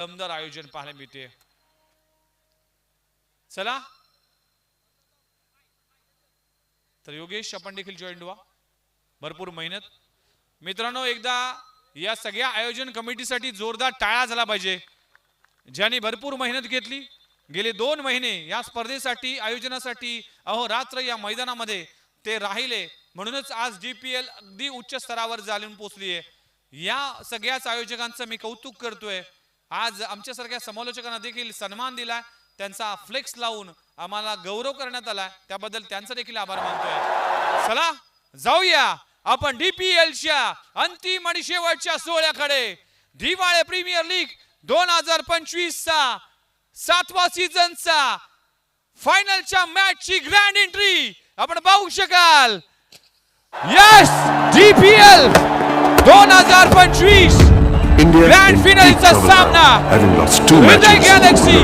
दमदार आयोजन पाहायला मिळते. चला तर योगेश आपण देखील जॉईन व्हा. भरपूर मेहनत मित्रांनो. एकदा या सगळ्या आयोजन कमिटीसाठी जोरदार टाळ्या झाला पाहिजे, ज्यांनी भरपूर मेहनत घेतली. गेले 2 महिने या स्पर्धेसाठी आयोजनासाठी अहोरात्र या मैदानामध्ये ते राहिले. म्हणूनच आज DPL अगदी उच्च स्तरावर जाऊन पोहोचली आहे. या सगळ्याच आयोजकांचं मी कौतुक करतोय. आज आमच्यासारख्या समालोचकांना देखील सन्मान दिला, त्यांचा फ्लेक्स लावून आम्हाला गौरव करण्यात आला, त्याबद्दल त्यांचा देखील आभार मानतोय. चला जाऊया आपण DPLच्या अंतिम आणि शेवटच्या सोहळ्याकडे. दिवाळे प्रीमियर लीग 2025 चा 7वा सीझनचा फायनलच्या मॅचची ग्रँड एंट्री आपण पाहू शकाल. यस, DPL 2025 ग्रँड फिनालचा सामना हृदय गॅलेक्सी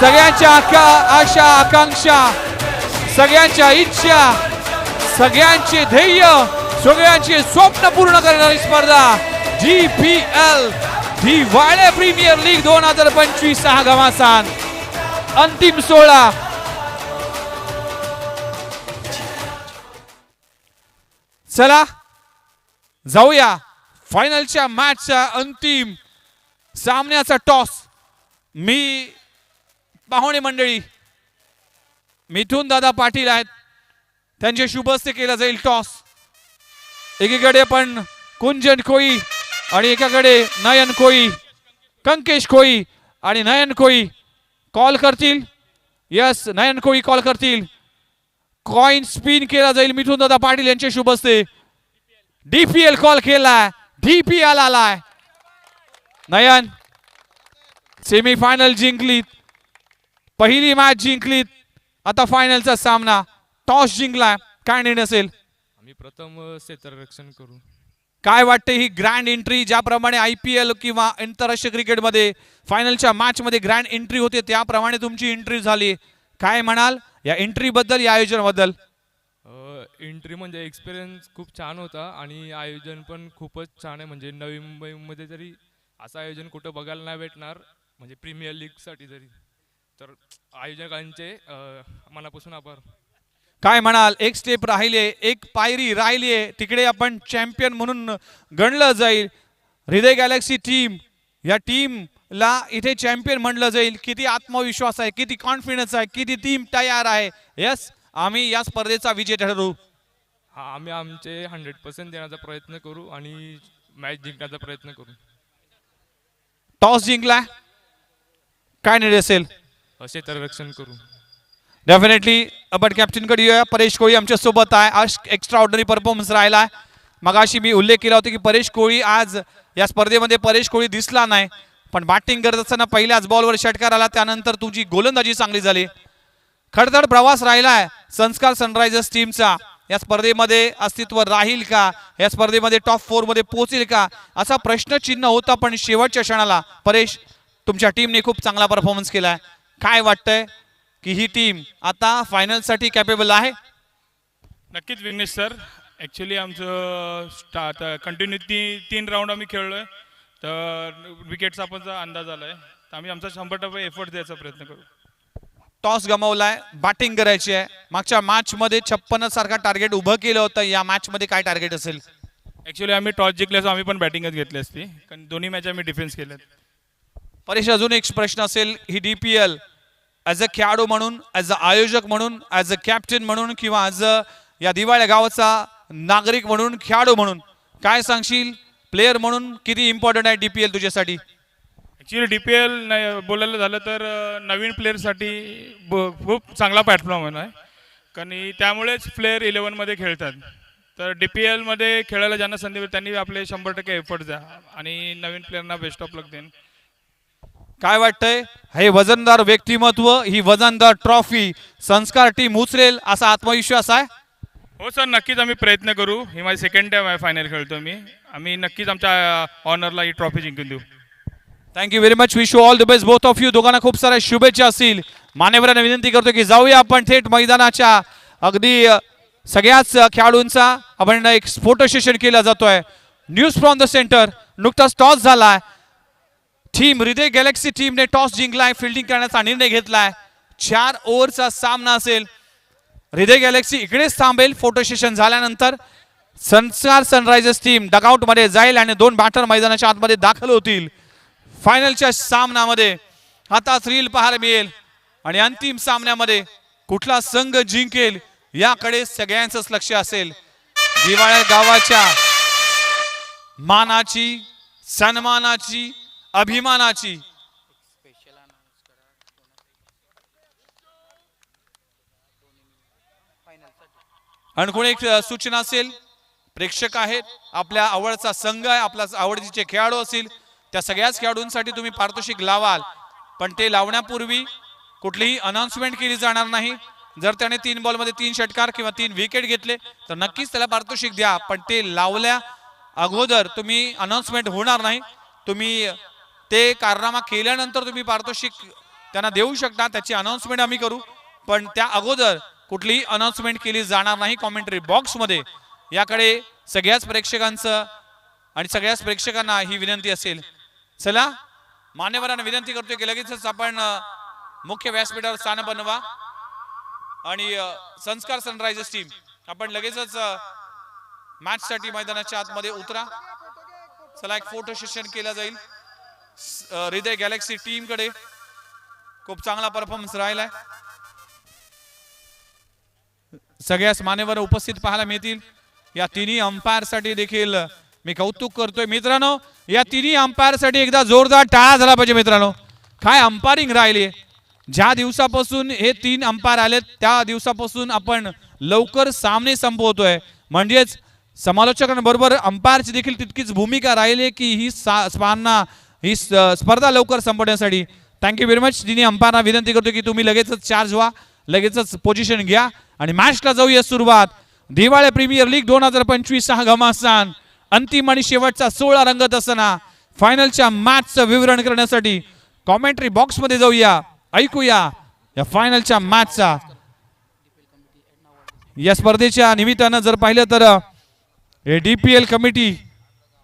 सगळ्यांच्या आशा आकांक्षा, सगळ्यांच्या इच्छा, सगळ्यांचे ध्येय, सगळ्यांचे स्वप्न पूर्ण करणारी स्पर्धा DPL दिवाळे प्रीमियर लीग 2025 हा घमासान अंतिम सोहळा. चला जाऊया फायनलच्या मॅचच्या अंतिम सामन्याचा टॉस. मी पाहुणे मंडळी मिथुन दादा पाटील आहेत, त्यांचे शुभ हस्ते केला जाईल टॉस. एकीकडे पण कुंजन कोई आणि एकाकडे नयन कोई, कंकेश कोई आणि नयन कोई कॉल करतील. यस, नयन कोई कॉल करतील. कॉइन स्पिन केला जाईल मिथुन दादा पाटील यांचे शुभ हस्ते. DPL कॉल केलाय, DPL आलाय. नयन सेमीफायनल जिंकलीत, पहिली मॅच जिंकलीत, आता फायनलचा सामना टॉस जिंकलाय. काय निर्णय असेल? आम्ही प्रथम क्षेत्ररक्षण करू. काय वाटते ही ग्रँड एंट्री, ज्याप्रमाणे IPL किंवा आंतरराष्ट्रीय क्रिकेटमध्ये फायनलच्या मॅच मध्ये ग्रँड एंट्री होते त्याप्रमाणे तुमची एंट्री झाली, काय म्हणाल या एंट्री बद्दल, या आयोजनाबद्दल? एंट्री म्हणजे एक्सपिरियन्स खूप छान होता आणि आयोजन पण खूपच छान आहे. म्हणजे नवी मुंबईमध्ये तरी असं आयोजन कुठं बघायला नाही भेटणार, म्हणजे प्रीमियर लीगसाठी तरी. तर आयोजकांचे मनापासून आभार. काय म्हणाल? एक स्टेप राहिले, एक पायरी राहिली आहे, तिकडे आपण चॅम्पियन म्हणून गणलं जाईल. हृदय गॅलेक्सी टीम, या टीमला इथे चॅम्पियन म्हणलं जाईल. किती आत्मविश्वास आहे, किती कॉन्फिडन्स आहे, किती टीम तयार आहे. यस, आम्ही या स्पर्धेचा विजेता ठरू. हा, आम्ही आमचे 100% देण्याचा प्रयत्न करू आणि मॅच जिंकण्याचा प्रयत्न करू. टॉस जिंकला, काय निर्णय असेल? क्षेत्ररक्षण करू. डेफिनेटली आपण कॅप्टनकडे येऊया. परेश कोळी आमच्या सोबत आहे. आज एक्स्ट्रा ऑर्डिनरी परफॉर्मन्स राहिला आहे. मगाशी मी उल्लेख केला होता की परेश कोळी आज या स्पर्धेमध्ये परेश कोळी दिसला नाही, पण बॅटिंग करत असताना पहिल्याच बॉलवर षटकार आला. त्यानंतर तुझी गोलंदाजी चांगली झाली. खडतर प्रवास राहिला आहे संस्कार सनरायझर्स टीमचा. या स्पर्धेमध्ये अस्तित्व राहील का, या स्पर्धेमध्ये टॉप 4 मध्ये पोहोचेल का असा प्रश्नचिन्ह होता, पण शेवटच्या क्षणाला परेश तुमच्या टीमने खूप चांगला परफॉर्मन्स केलाय. काय वाटतंय की ही टीम आता फायनल साठी कॅपेबल आहे? नक्कीच विघ्नेश सर. ॲक्च्युली आमचं कंटिन्यू 3 राऊंड आम्ही खेळलोय, तर विकेटचा पण अंदाज आलाय, तर आम्ही आमचा 100% एफर्ट द्यायचा प्रयत्न करू. टॉस गमावलाय, बॅटिंग करायची आहे. मागच्या मॅच मध्ये 56 सारखा टार्गेट उभं केलं होतं. या मॅच मध्ये काय टार्गेट असेल? ॲक्च्युली आम्ही टॉस जिंकल्यास आम्ही पण बॅटिंगच घेतली असती, कारण दोन्ही मॅच आम्ही डिफेन्स केलेत. परेश, अजून एक प्रश्न असेल, ही DPL ॲज अ खेळाडू म्हणून, ॲज अ आयोजक म्हणून, ॲज अ कॅप्टन म्हणून किंवा ॲज अ या दिवाळ्या गावाचा नागरिक म्हणून, खेळाडू म्हणून काय सांगशील? प्लेयर म्हणून किती इम्पॉर्टंट आहे DPL तुझ्यासाठी? ॲक्च्युली DPL बोलायला झालं तर नवीन प्लेअरसाठी खूप चांगला प्लॅटफॉर्म आहे, कारण त्यामुळेच प्लेयर 11मध्ये खेळतात. तर DPL मध्ये खेळायला ज्यांना संधी मिळेल त्यांनी आपले 100% एफर्ट द्या आणि नवीन प्लेअरना बेस्ट ऑफ लक देईन. काय वाटतंय, हे वजनदार व्यक्तिमत्व, ही वजनदार ट्रॉफी संस्कार टीम उचलेल असा आत्मविश्वास आहे? हो सर, नक्कीच आम्ही प्रयत्न करू. ही माझी सेकंड टाइम आहे फायनल खेळतो मी. आम्ही नक्कीच आमच्या ऑनरला ही ट्रॉफी जिंकून देऊ. Thank you very much. Wish you all the best both of you. दोघांना खूप साऱ्या शुभेच्छा असतील. मान्यवरांना विनंती करतो की जाऊया आपण थेट मैदानाच्या अगदी सगळ्याच खेळाडूंचा आपण एक फोटो सेशन केला जातोय. News from the centre. नुकताच टॉस झालाय. टीम हृदय गॅलेक्सी टीमने टॉस जिंकलाय, फिल्डिंग करण्याचा निर्णय घेतलाय. 4 ओव्हरचा सामना असेल. हृदय गॅलेक्सी इकडेच थांबेल. फोटो सेशन झाल्यानंतर संस्कार सनरायझर्स टीम डगआउट मध्ये जाईल आणि 2 बॅटर मैदानाच्या आतमध्ये दाखल होतील. फायनलच्या सामन्यामध्ये आता थ्रिल पाहायला मिळेल आणि अंतिम सामन्यामध्ये कुठला संघ जिंकेल याकडे सगळ्यांचंच लक्ष असेल. दिवाळ्या गावाच्या मानाची, सन्मानाची, अभिमानाची आणखी एक सूचना असेल. प्रेक्षक आहेत, आपल्या आवडचा संघ आहे, आपल्या आवडीचे खेळाडू असतील, त्या सगळ्याच खेळाडूंसाठी तुम्ही पारितोषिक लावाल, पण ते लावण्यापूर्वी कुठलीही अनाउन्समेंट केली जाणार नाही. जर त्याने 3 बॉलमध्ये 3 षटकार किंवा 3 विकेट घेतले तर नक्कीच त्याला पारितोषिक द्या, पण ते लावल्या अगोदर तुम्ही अनाउन्समेंट होणार नाही. तुम्ही ते कारनामा केल्यानंतर तुम्ही पारितोषिक त्यांना देऊ शकता, त्याची अनाउन्समेंट आम्ही करू, पण त्या अगोदर कुठलीही अनाउन्समेंट केली जाणार नाही. कॉमेंट्री बॉक्समध्ये याकडे सगळ्याच प्रेक्षकांचं आणि सगळ्याच प्रेक्षकांना ही विनंती असेल. चला, मान्यवरांना विनंती करतोय की लगेचच आपण मुख्य व्यासपीठावर स्थान बनवा आणि संस्कार सनरायझर्स टीम आपण लगेचच मॅच साठी मैदानाच्या आतमध्ये उतरा. चला, एक फोटो सेशन केला जाईल. हृदय गॅलेक्सी टीम कडे खूप चांगला परफॉर्मन्स राहिलाय. सगळ्याच मान्यवर उपस्थित पाहायला मिळतील. या तिन्ही अंपायर साठी देखील मी कौतुक करतोय. मित्रांनो, या तिन्ही अंपायर साठी एकदा जोरदार टाळ्या झाला पाहिजे. मित्रांनो, काय अंपायरिंग राहिली. ज्या दिवसापासून हे 3 अंपायर आलेत त्या दिवसापासून आपण लवकर सामने संपवतोय, म्हणजेच समालोचकांबरोबर अंपायरची देखील तितकीच भूमिका राहिली की ही स्पर्धा लवकर संपवण्यासाठी. Thank you very much. तिन्ही अंपायरना विनंती करतो की तुम्ही लगेचच चार्ज व्हा, लगेचच पोझिशन घ्या आणि मॅचला जाऊया सुरुवात. दिवाळी प्रीमियर लीग 2025 हा घमासान अंतिम आणि शेवटचा 16 रंगत असताना फायनलच्या मॅचचं विवरण करण्यासाठी कॉमेंट्री बॉक्स मध्ये जाऊया, ऐकूया या फायनलच्या मॅचचा. या स्पर्धेच्या निमित्तानं जर पाहिलं तर DPL कमिटी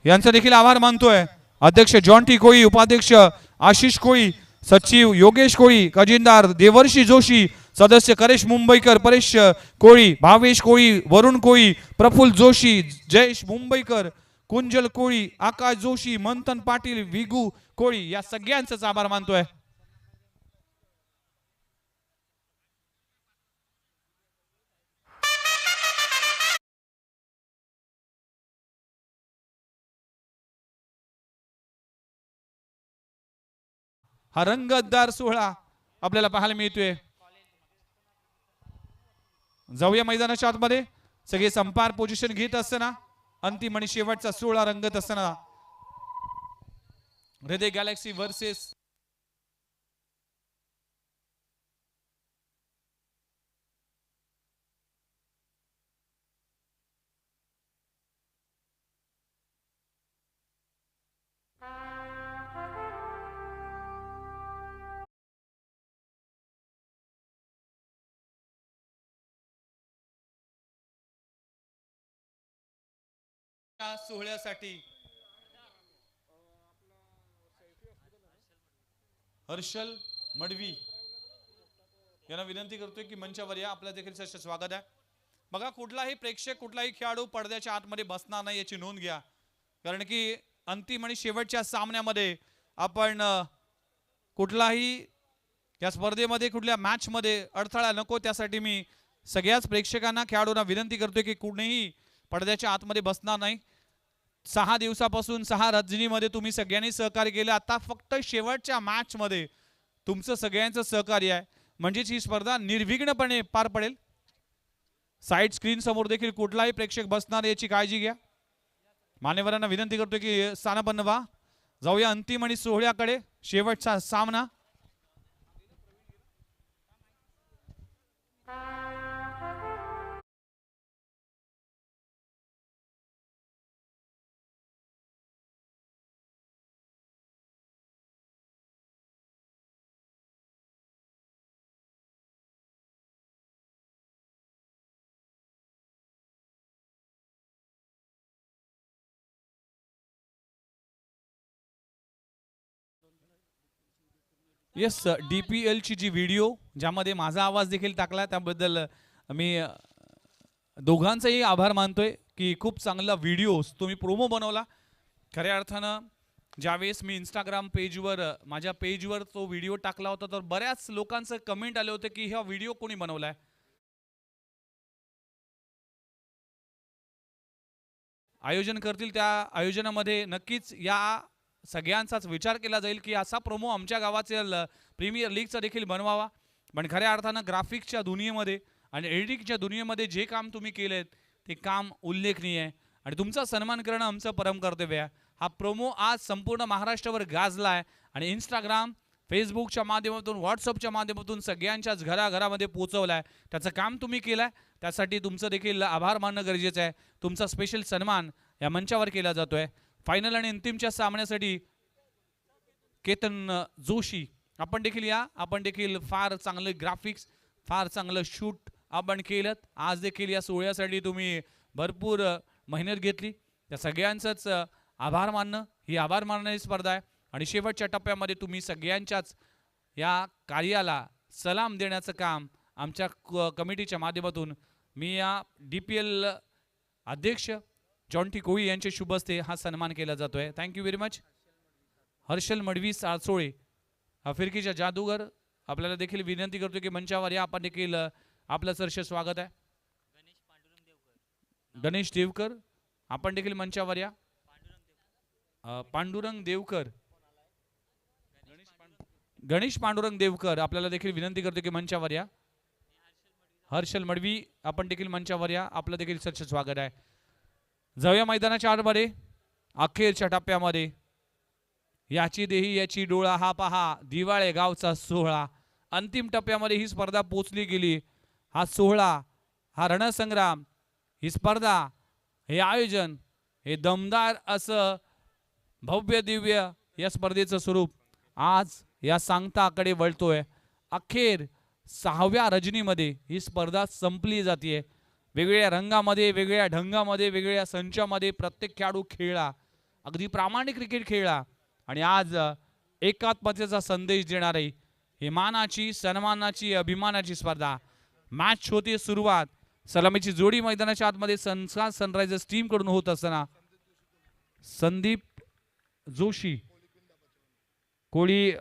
यांचा देखील आभार मानतोय. अध्यक्ष जॉन्टी कोळी, उपाध्यक्ष आशिष कोळी, सचिव योगेश कोळी, खजिनदार देवर्षी जोशी, सदस्य करेश मुंबईकर, परेश कोळी, भावेश कोळी, वरुण कोळी, प्रफुल्ल जोशी, जयेश मुंबईकर, कुंजल कोळी, आकाश जोशी, मंथन पाटील, विगू कोळी या सगळ्यांचाच आभार मानतोय. हा रंगतदार सोहळा आपल्याला पाहायला मिळतोय. जाऊया मैदानाच्या आतमध्ये. सगळे संपार पोझिशन घेत असताना अंतिम आणि शेवटचा 16 रंगत असताना हृदय गॅलेक्सी वर्सेस सोहळ्यासाठी हर्षल मडवी यांना विनंती करतोय की मंचावर या. आपल्या देखील सहर्ष स्वागत आहे. बघा, कुठलाही प्रेक्षक कुठलाही खेळाडू पडद्याच्या आतमध्ये बसणार नाही याची नोंद घ्या, कारण की अंतिम आणि शेवटच्या सामन्यामध्ये आपण कुठलाही या स्पर्धेमध्ये कुठल्या मॅच मध्ये अडथळा नको, त्यासाठी मी सगळ्याच प्रेक्षकांना खेळाडूंना विनंती करतोय की कुणीही पडद्याच्या आतमध्ये बसणार नाही. 6 दिवसापासून 6 रजनीमध्ये तुम्ही सगळ्यांनी सहकार्य केलं. आता फक्त शेवटच्या मॅच मध्ये तुमचं सगळ्यांचं सहकार्य आहे, म्हणजेच ही स्पर्धा निर्विघ्नपणे पार पडेल. साईड स्क्रीन समोर देखील कुठलाही प्रेक्षक बसणार याची काळजी घ्या. मान्यवरांना विनंती करतो की स्थानापन्न व्हा. जाऊया अंतिम आणि सोहळ्याकडे. शेवटचा सामना येस, DPL ची जी व्हिडिओ ज्यामध्ये माझा आवाज देखील टाकला त्याबद्दल मी दोघांचाही आभार मानतोय की खूप चांगला व्हिडिओ तुम्ही प्रोमो बनवला. खऱ्या अर्थानं ज्यावेळेस मी इंस्टाग्राम पेजवर माझ्या पेजवर तो व्हिडिओ टाकला होता तर बऱ्याच लोकांचं कमेंट आले होते की हा व्हिडिओ कोणी बनवलाय. आयोजन करतील त्या आयोजनामध्ये नक्कीच या सगळ्यांचाच विचार केला जाईल की असा प्रोमो आमच्या गावाच्या प्रीमियर लीगचा देखील बनवावा. पण खऱ्या अर्थानं ग्राफिक्सच्या दुनियेमध्ये आणि एडिटिंगच्या दुनियेमध्ये जे काम तुम्ही केलेत ते काम उल्लेखनीय आहे आणि तुमचा सन्मान करणं आमचं परम कर्तव्य आहे. हा प्रोमो आज संपूर्ण महाराष्ट्रावर गाजला आहे आणि इंस्टाग्राम, फेसबुकच्या माध्यमातून, व्हॉट्सअपच्या माध्यमातून सगळ्यांच्याच घराघरामध्ये पोहोचवला आहे. त्याचं काम तुम्ही केलं आहे, त्यासाठी तुमचं देखील आभार मानणं गरजेचं आहे. तुमचा स्पेशल सन्मान या मंचावर केला जातो आहे. फायनल आणि अंतिमच्या सामन्यासाठी केतन जोशी आपण देखील या. आपण देखील फार चांगले ग्राफिक्स, फार चांगलं शूट आपण केलं. आज देखील या सोहळ्यासाठी तुम्ही भरपूर मेहनत घेतली. त्या सगळ्यांचंच आभार मानणं ही आभार मानण्याची स्पर्धा आहे आणि शेवटच्या टप्प्यामध्ये तुम्ही सगळ्यांच्याच या कार्याला सलाम देण्याचं काम आमच्या कमिटीच्या माध्यमातून मी या DPL अध्यक्ष जॉन्टी कोळी यांचे शुभ हस्ते हा सन्मान केला जातोय. Thank you very much. Harshal Madvi Salsole हा फिरकीच्या जादूगर आपल्याला देखील विनंती करतो की मंचावर या. आपण देखील आपलं सहर्ष स्वागत आहे. गणेश देवकर आपण देखील मंचावर या. पांडुरंग देवकर, गणेश पांडुरंग देवकर आपल्याला देखील विनंती करतो की मंचावर या. हर्षल मडवी आपण देखील मंचावर या. आपलं देखील सहर्ष स्वागत आहे. जाऊया मैदानाच्या आतमध्ये. अखेरच्या टप्प्यामध्ये याची देही याची डोळा हा पहा दिवाळे गावचा सोहळा. अंतिम टप्प्यामध्ये ही स्पर्धा पोचली गेली. हा सोहळा, हा रणसंग्राम, ही स्पर्धा, हे आयोजन, हे दमदार असं भव्य दिव्य या स्पर्धेचं स्वरूप आज या सांगताकडे वळतोय. अखेर 6व्या रजनीमध्ये ही स्पर्धा संपली जाते. वेगवेगळ्या रंगामध्ये, वेगवेगळ्या ढंगामध्ये, वेगवेगळ्या संचामध्ये प्रत्येक खेळाडू खेळला, अगदी प्रामाणिक क्रिकेट खेळला आणि आज एकात्मतेचा संदेश देणारी ही मानाची, सन्मानाची, अभिमानाची स्पर्धा. मॅच होती सुरुवात. सलामीची जोडी मैदानाच्या आतमध्ये सनरायझर्स टीम कडून होत असताना संदीप जोशी कोळी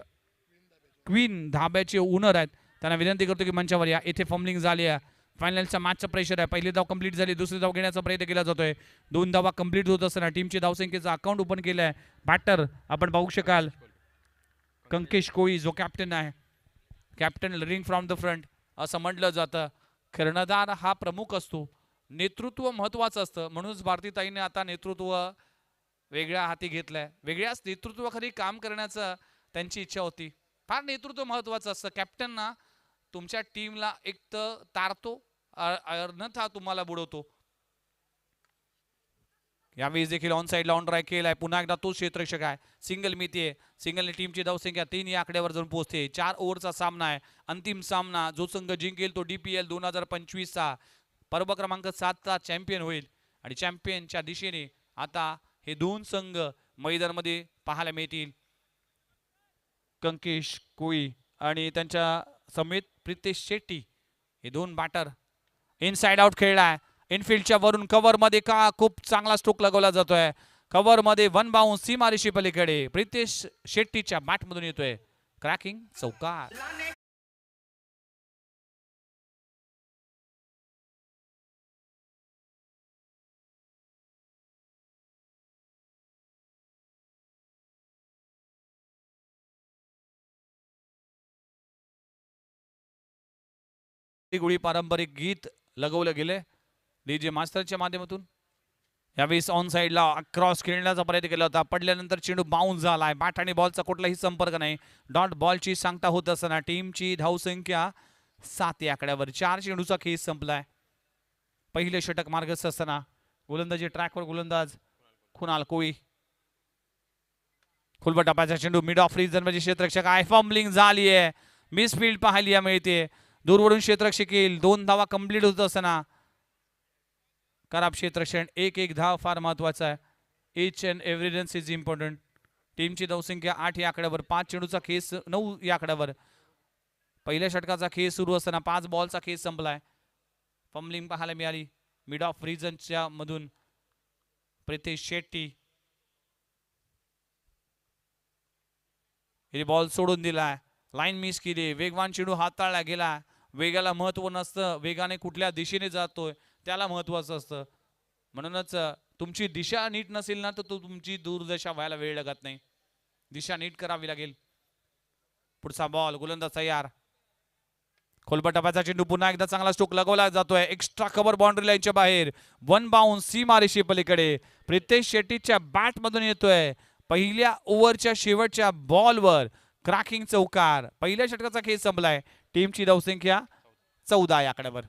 क्वीन धाब्याचे ओनर आहेत, त्यांना विनंती करतो की मंचावर या. येथे फॉर्मलिंग झाली आहे. फायनलचा मॅचचा प्रेशर आहे. पहिली धाव कंप्लीट झाली, दुसरी धाव घेण्याचा प्रयत्न केला जातोय. 2 धावा कंप्लीट होत असताना टीमची धावसंख्येचा अकाउंट ओपन केलं आहे. बॅटर आपण पाहू शकाल कंकेश कोळी जो कॅप्टन आहे. Captain ring from the front असं म्हटलं जातं. कर्णधार हा प्रमुख असतो, नेतृत्व महत्वाचं असतं. म्हणूनच भारतीताईने आता नेतृत्व वेगळ्या हाती घेतलंय. वेगळ्याच नेतृत्वाखाली काम करण्याचं त्यांची इच्छा होती. फार नेतृत्व महत्वाचं असतं. कॅप्टनना तुमच्या टीमला एक तर तारतो, अन्यथा तुम्हाला बुडवतो. यावेळी देखील ऑन साइडला ऑन ड्राय केलाय. पुन्हा एकदा तोच क्षेत्ररक्षक आहे. सिंगल मिळते. सिंगलने टीमची धावसंख्या 3 या आकड्यावर जाऊन पोहोचते. 4 ओव्हरचा सामना आहे. अंतिम सामना. जो संघ जिंकेल तो DPL 2025चा पर्व क्रमांक 7चा चॅम्पियन होईल. आणि चॅम्पियनच्या दिशेने आता हे दोन संघ मैदानामध्ये पाहायला मिळतील. कंकेश कोळी आणि त्यांच्या समेत प्रितेश शेट्टी हे दोन बॅटर. इनसाइड आउट खेळलाय. इनफिल्डच्या वरून कव्हर मध्ये का खूप चांगला स्ट्रोक लगवला जातोय. कव्हर मध्ये वन बाउंस सीमारेषे पलीकडे प्रितेश शेट्टीच्या बॅट मधून येतोय. क्रॅकिंग चौकार. गुळी पारंपरिक गीत लगवलं गेले डीजे मास्टरच्या माध्यमातून. यावेळेस ऑन साइडला क्रॉस खेळण्याचा प्रयत्न केला होता. पडल्यानंतर चेंडू बाउन्स झालाय. बॅट आणि बॉलचा कुठलाही संपर्क नाही. डॉट बॉलची सांगता होत असताना टीमची धावसंख्या 7 या आकड्यावर. 4 चेंडूचा खेळ संपलाय. पहिले षटक मार्गस्थ असताना गोलंदाजी ट्रॅकवर गोलंदाज कुणाल कोळी. खुलबट टप्प्याचा चेंडू मिड ऑफ रिजन म्हणजे क्षेत्ररक्षक आहे. फंबलिंग झाली आहे. मिसफिल्ड पाहायला मिळते. दूरवरून क्षेत्ररक्षक येईल. 2 धावा कंप्लीट होत असताना खराब क्षेत्ररक्षण. 1 धाव फार महत्वाचा आहे. Each and every run is important. टीमची धावसंख्या 8 या आकड्यावर. 5 चेंडूचा खेळ 9 या आकड्यावर. पहिल्या षटकाचा खेळ सुरू असताना 5 बॉलचा खेळ संपलाय. फंबलिंग पाहायला मिळाली मिड ऑफ रिजनच्या मधून. प्रितेश शेट्टी हे बॉल सोडून दिलाय. लाईन मिस केली. वेगवान चेंडू हाताळला गेला. वेगाला महत्व नसतं. वेगाने कुठल्या दिशेने जातोय त्याला महत्वाचं असतं. म्हणूनच तुमची दिशा नीट नसेल ना तर तुमची दूरदशा व्हायला वेळ लागत नाही. दिशा नीट करावी लागेल. पुढचा बॉल. गोलंदाज तयार. खोलबट टप्प्याचा चेंडू पुन्हा एकदा चांगला स्ट्रोक लगवला जातोय. एक्स्ट्रा कव्हर बाउंड्री लाईनच्या बाहेर. वन बाउन्स सीमारेषे पलीकडे प्रितेश शेट्टीच्या बॅट मधून येतोय. पहिल्या ओव्हरच्या शेवटच्या बॉलवर क्रॅकिंग चौकार. पहिल्या षटकाचा खेळ संपलाय. टीमची धावसंख्या 14 या आकड्यावर.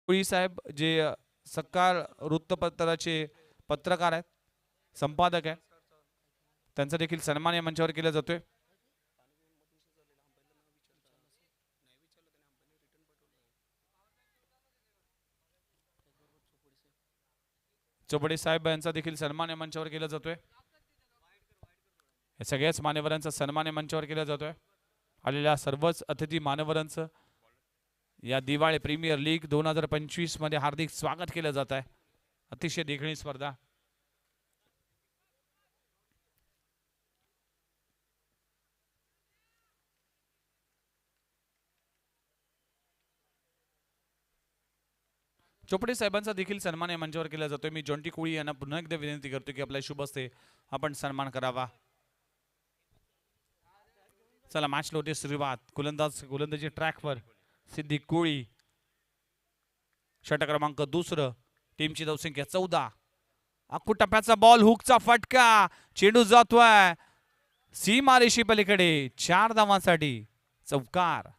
कोळी साहेब जे सकाळ वृत्तपत्राचे पत्रकार आहेत, संपादक आहेत, त्यांचा देखील सन्मान या मंचावर केला जातोय. चोपडे साहेब यांचा देखील सन्मान या मंचावर केला जातोय. या सगळ्याच मान्यवरांचा सन्मान या मंचावर केला जातोय. आलेल्या सर्वच अतिथी मान्यवरांचं या दिवाळी प्रीमियर लीग 2025 मध्ये हार्दिक स्वागत केलं जात आहे. अतिशय देखणी स्पर्धा. चोपडे साहेबांचा देखील सन्मान या मंचावर केला जातोय. मी जॉन्टी कोळी यांना पुन्हा एकदा विनंती करतो की आपल्या शुभ हस्ते आपण सन्मान करावा. चला मॅच लोटे सुरुवात. गोलंदाजी ट्रॅकवर सिद्धी कोळी. षटक क्रमांक 2. टीमची धावसंख्या 14. अक्कू टप्प्याचा बॉल. हुकचा फटका. चेंडू जातोय सीमारेषे पलीकडे. 4 धावांसाठी चौकार.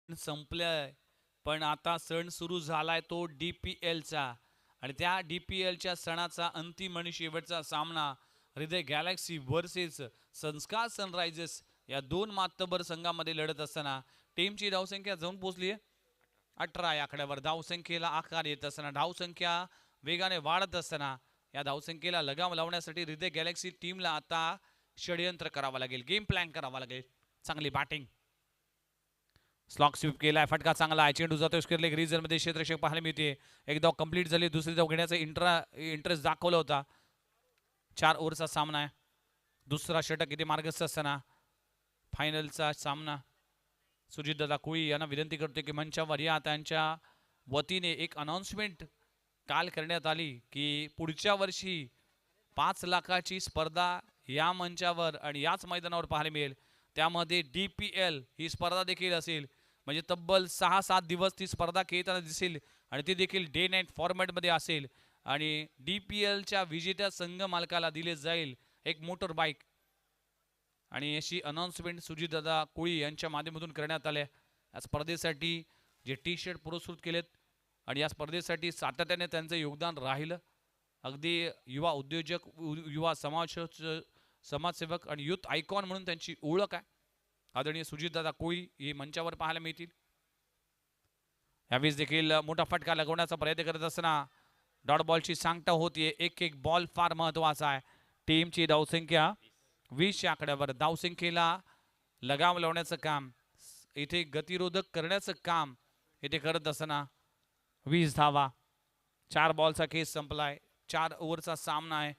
संपलाय पण आता सण सुरू झालाय तो DPL चा. आणि त्या DPL च्या सणाचा अंतिम आणि शेवटचा सामना हृदय गॅलेक्सी वर्सेस संस्कार सनरायझर्स या 2 मातबर संघामध्ये लढत असताना टीमची धावसंख्या जाऊन पोहोचली आहे 18 या आकड्यावर धावसंख्येला आकार येत असताना धावसंख्या वेगाने वाढत असताना या धावसंख्येला लगाम लावण्यासाठी हृदय गॅलेक्सी टीमला आता षडयंत्र करावं लागेल, गेम प्लॅन करावा लागेल. चांगली बॅटिंग, स्लॉक स्वीप केलाय, फटका चांगला आहे, चेंडू जातोय स्क्वेअर लेग रीजन मध्ये, क्षेत्ररक्षक पाहायला मिळते. एक धाव कंप्लीट झाली, दुसरी धाव घेण्याचा इंटरेस्ट दाखवला होता. 4 ओव्हरचा सामना आहे, दुसरा षटक इथे मार्गस्थ असताना फायनलचा सामना. सुजितदादा कोळी यांना विनंती करते की मंचावर या. त्यांच्या वतीने एक अनाउन्समेंट काल करण्यात आली की पुढच्या वर्षी 5 लाखाची स्पर्धा या मंचावर आणि याच मैदानावर पाहायला मिळेल. त्यामध्ये DPL ही स्पर्धा देखील असेल, म्हणजे तब्बल 6-7 दिवस ती स्पर्धा खेळताना दिसेल आणि ती देखील डे नाईट फॉर्मॅटमध्ये असेल. आणि DPLच्या विजेत्या संघ मालकाला दिले जाईल एक मोटर बाईक. आणि अशी अनाउन्समेंट सुजितदादा कोळी यांच्या माध्यमातून करण्यात आल्या. या स्पर्धेसाठी जे T-शर्ट पुरस्कृत केलेत आणि या स्पर्धेसाठी सातत्याने त्यांचं योगदान राहिलं. अगदी युवा उद्योजक, युवा समाजसेवक आणि युथ आयकॉन म्हणून त्यांची ओळख आहे. आदरणीय सुजितदादा कोळी हे मंचावर पाहायला मिळतील. यावेळेस देखील मोठा फटका लगवण्याचा प्रयत्न करत असताना डॉट बॉलची सांगता होतीये. एक बॉल फार महत्वाचा आहे. टीमची धावसंख्या 20 या आकड्यावर. धावसंख्येला लगाम लावण्याचं काम, इथे गतिरोधक करण्याचं काम इथे करत असताना 20 धावा. 4 बॉलचा केस संपलाय. 4 ओव्हरचा सामना आहे.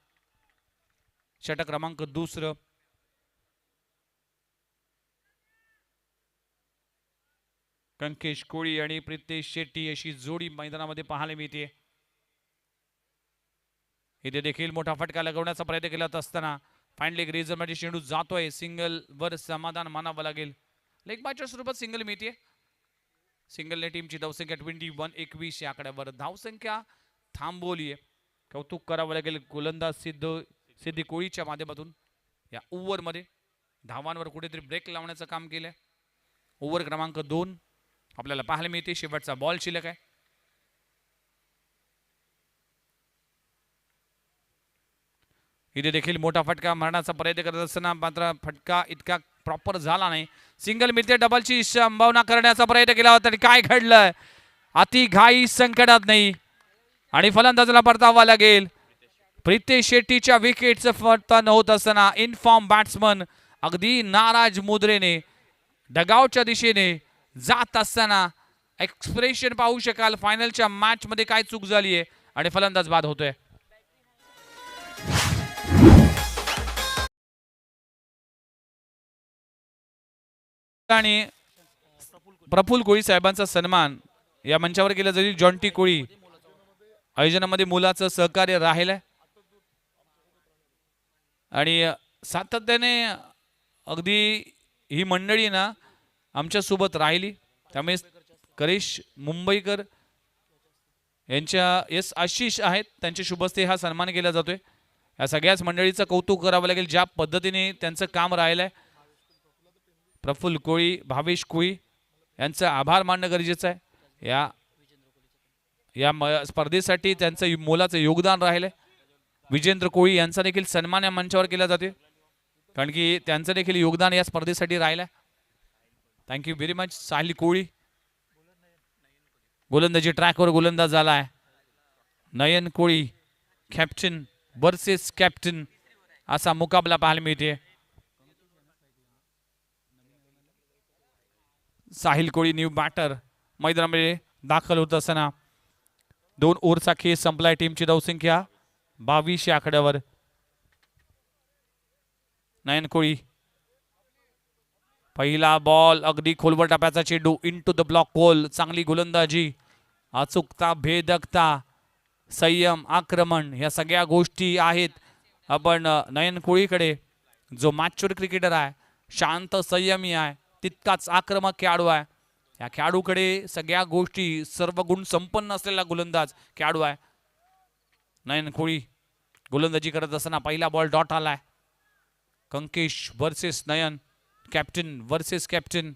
षटक क्रमांक 2. कंकेश कोळी आणि प्रितेश शेट्टी अशी जोडी मैदानामध्ये पाहायला मिळते. इथे देखील मोठा फटका लगवण्याचा प्रयत्न केला असताना फायनली रिझन मध्ये चेंडू जातोय. सिंगल वर समाधान मानावं लागेल. लेग बायच्या स्वरूपात सिंगल मिळते. सिंगलने टीमची धावसंख्या 21 या आकड्यावर. धावसंख्या थांबवली आहे. कौतुक करावं लागेल गोलंदाज सिद्धी कोळीच्या माध्यमातून. या ओव्हरमध्ये धावांवर कुठेतरी ब्रेक लावण्याचं काम केलंय. ओव्हर क्रमांक 2 आपल्याला पाहायला मिळते. शेवटचा बॉल शिल्लक आहे. इथे देखील मोठा फटका मारण्याचा प्रयत्न करत असताना मात्र फटका इतका प्रॉपर झाला नाही. सिंगल मिळते. डबलची संभावना करण्याचा प्रयत्न केला होता आणि काय घडलं, अति घाई संकटात नाही आणि फलंदाजाला परतावा लागेल. प्रितेश शेट्टीच्या विकेटचं पतन होत असताना इनफॉर्म बॅट्समन अगदी नाराज मुद्रेने डगआउटच्या दिशेने जात असताना एक्सप्रेशन पाहू शकाल. फायनलच्या मॅच मध्ये काय चूक झाली आहे आणि फलंदाज बाद होतोय. आणि प्रफुल्ल कोळी साहेबांचा सन्मान या मंचावर केला जाईल. जॉन्टी कोळी आयोजनामध्ये मुलाचं सहकार्य राहिलंय आणि सातत्याने अगदी ही मंडळी ना आमच्या सोबत राहिली. त्यामुळे करेश मुंबईकर यांच्या आशिष आहेत, त्यांच्या शुभस्ते हा सन्मान केला जातोय. या सगळ्याच मंडळीचं कौतुक करावं लागेल ज्या पद्धतीने त्यांचं काम राहिलंय. प्रफुल्ल कोळी, भावेश कोळी यांचं आभार मानणं गरजेचं आहे. या स्पर्धेसाठी त्यांचं मोलाचं योगदान राहिलंय. विजेंद्र कोळी यांचा देखील सन्मान या मंचावर केला जाते कारण की त्यांचं देखील योगदान या स्पर्धेसाठी राहिलंय. Thank you very much. Sahil Koli गोलंदाजी ट्रॅकवर गोलंदाज झालाय. Nayan Koli captain versus captain असा मुकाबला पाहायला मिळते. साहिल कोळी न्यू बॅटर मैदानामध्ये दाखल होत असताना 2 ओव्हरचा खेळ संपलाय. टीमची धावसंख्या 22 या आकड्यावर. नयन कोळी पहिला बॉल अगदी खोलवर टप्प्याचा चेंडू इनटू द ब्लॉक होल. चांगली गोलंदाजी, अचूकता, भेदकता, संयम, आक्रमण या सगळ्या गोष्टी आहेत. आपण नयन कोळीकडे जो मॅच्युअर क्रिकेटर आहे, शांत संयमी आहे, तितकाच आक्रमक खेळाडू आहे. या खेळाडूकडे सगळ्या गोष्टी, सर्व गुण संपन्न असलेला गोलंदाज खेळाडू आहे. नयन कोळी गोलंदाजी करत असताना पहिला बॉल डॉट आलाय. कंकेश वर्सेस नयन, कॅप्टन वर्सेस कॅप्टन,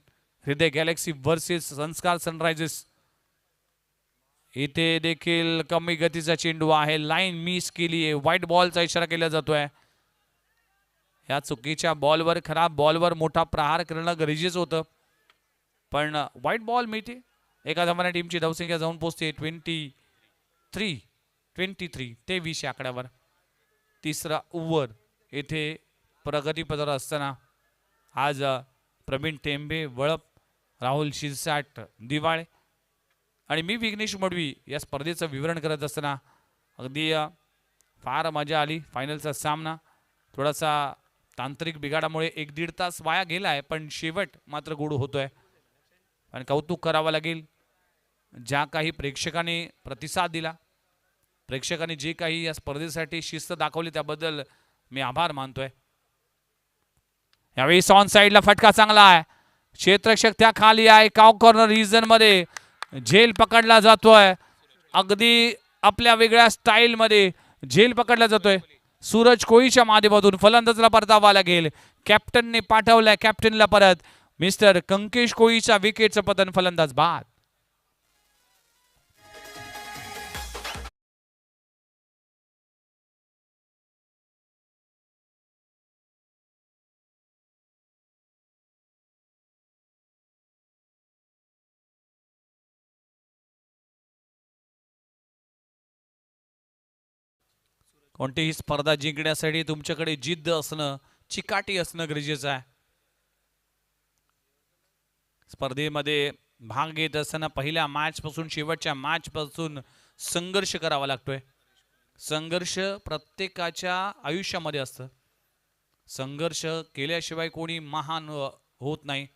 हृदय गॅलेक्सी वर्सेस संस्कार सनरायझर्स. इथे देखील कमी गतीचा चेंडू आहे. लाईन मिस केली आहे. व्हाईट बॉलचा इशारा केला जातोय. या चुकीच्या बॉलवर, खराब बॉलवर मोठा प्रहार करणं गरजेचं होतं पण व्हाईट बॉल मिळते. एका धावाने टीमची धावसंख्या जाऊन पोहोचते 23 ते 20 आकड्यावर. तिसरा ओव्हर येथे प्रगतीपथावर असताना आज प्रवीण टेंबे, वळप, राहुल शिरसाट, दिवाळे आणि मी विघ्नेश मडवी या स्पर्धेचं विवरण करत असताना अगदी फार मजा आली. फायनलचा सामना थोडासा तांत्रिक बिघाडामुळे 1-1.5 तास वाया गेलाय, पण शेवट मात्र गोड होतोय. आणि कौतुक करावं लागेल ज्या काही प्रेक्षकांनी प्रतिसाद दिला, प्रेक्षकांनी जे काही या स्पर्धेसाठी शिस्त दाखवली त्याबद्दल मी आभार मानतोय. यावेळी ऑन साइडला फटका चांगला आहे. क्षेत्ररक्षक त्या खाली आहे. काव कॉर्नर रिजन मध्ये झेल पकडला जातोय. अगदी आपल्या वेगळ्या स्टाईल मध्ये झेल पकडला जातोय. सूरज कोळीच्या माध्यमातून फलंदाजला परतावा लागेल. कॅप्टनने पाठवलाय कॅप्टनला परत. मिस्टर कंकेश कोळीच्या विकेटचं पतन, फलंदाज बाद. कोणतीही स्पर्धा जिंकण्यासाठी तुमच्याकडे जिद्द असणं, चिकाटी असणं गरजेचं आहे. स्पर्धेमध्ये भाग घेत असताना पहिल्या मॅच पासून शेवटच्या मॅच पासून संघर्ष करावा लागतोय. संघर्ष प्रत्येकाच्या आयुष्यामध्ये असतं. संघर्ष केल्याशिवाय कोणी महान होत नाही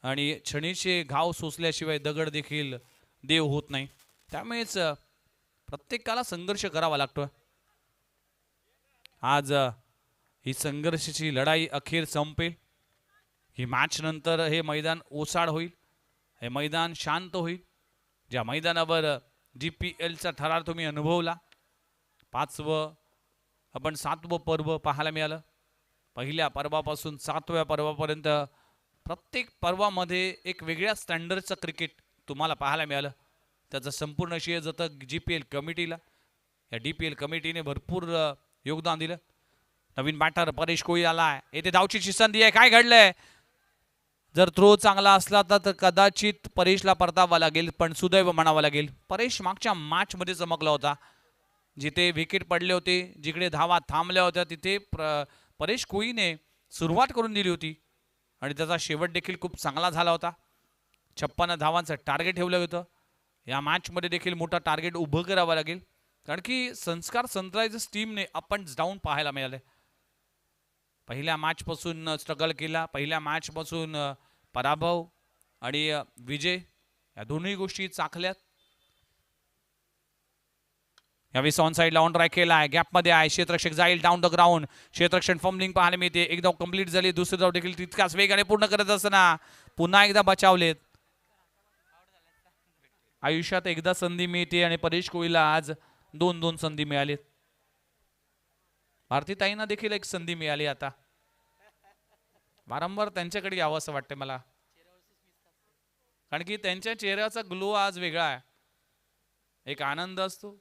आणि छणीचे घाव सोसल्याशिवाय दगड देखील देव होत नाही. त्यामुळेच प्रत्येकाला संघर्ष करावा लागतोय. आज ही संघर्षाची लढाई अखेर संपेल. ही मॅच नंतर हे मैदान ओसाड होईल, हे मैदान शांत होईल. ज्या मैदानावर GPLचा थरार तुम्ही अनुभवला, 5वं आपण 7वं पर्व पाहायला मिळालं. पहिल्या पर्वापासून 7व्या पर्वापर्यंत प्रत्येक पर्वामध्ये एक वेगळ्या स्टँडर्डचं क्रिकेट तुम्हाला पाहायला मिळालं. त्याचं संपूर्ण श्रेय जातं GPL कमिटीला. या DPL कमिटीने भरपूर योगदान दिलं. नवीन बॅटर परेश कोळी आलाय. येथे धावची संधी आहे. काय घडलंय? जर थ्रो चांगला असला तर कदाचित परेशला परतावा लागेल, पण सुदैव म्हणावं लागेल. परेश मागच्या मॅच मध्ये चमकला होता. जिथे विकेट पडले होते, जिकडे धावा थांबल्या होत्या, तिथे परेश कोळीने सुरुवात करून दिली होती आणि त्याचा शेवट देखील खूप चांगला झाला होता. 56 धावांचं टार्गेट ठेवलं होतं. या मॅच मध्ये देखील मोठा टार्गेट उभं करावं लागेल, कारण की संस्कार सनरायझर्स टीमने अप अँड डाऊन पाहायला मिळाले. पहिल्या मॅच पासून स्ट्रगल केला, पहिल्या मॅच पासून पराभव आणि विजय या दोन्ही गोष्टी चाखल्यात. यावेळी ऑन साइडला ऑन ड्राय केला आहे. गॅप मध्ये आहे. क्षेत्ररक्षक जाईल डाऊन द ग्राउंड. क्षेत्ररक्षण फॉर्मलिंग पाहायला मिळते. एक धाव कंप्लीट झाली. दुसरी धाव देखील तितकाच वेगाने पूर्ण करत असताना पुन्हा एकदा बचावलेत. आयुष्यात एकदा संधी मिळते आणि परेश कोळीला आज 2-2 संधी मिळाली. भारतीताईंना देखील एक संधी मिळाली. आता वारंवार त्यांच्याकडे यावं असं वाटतं मला, कारण की त्यांच्या चेहऱ्याचा ग्लो आज वेगळा आहे. एक आनंद असतो,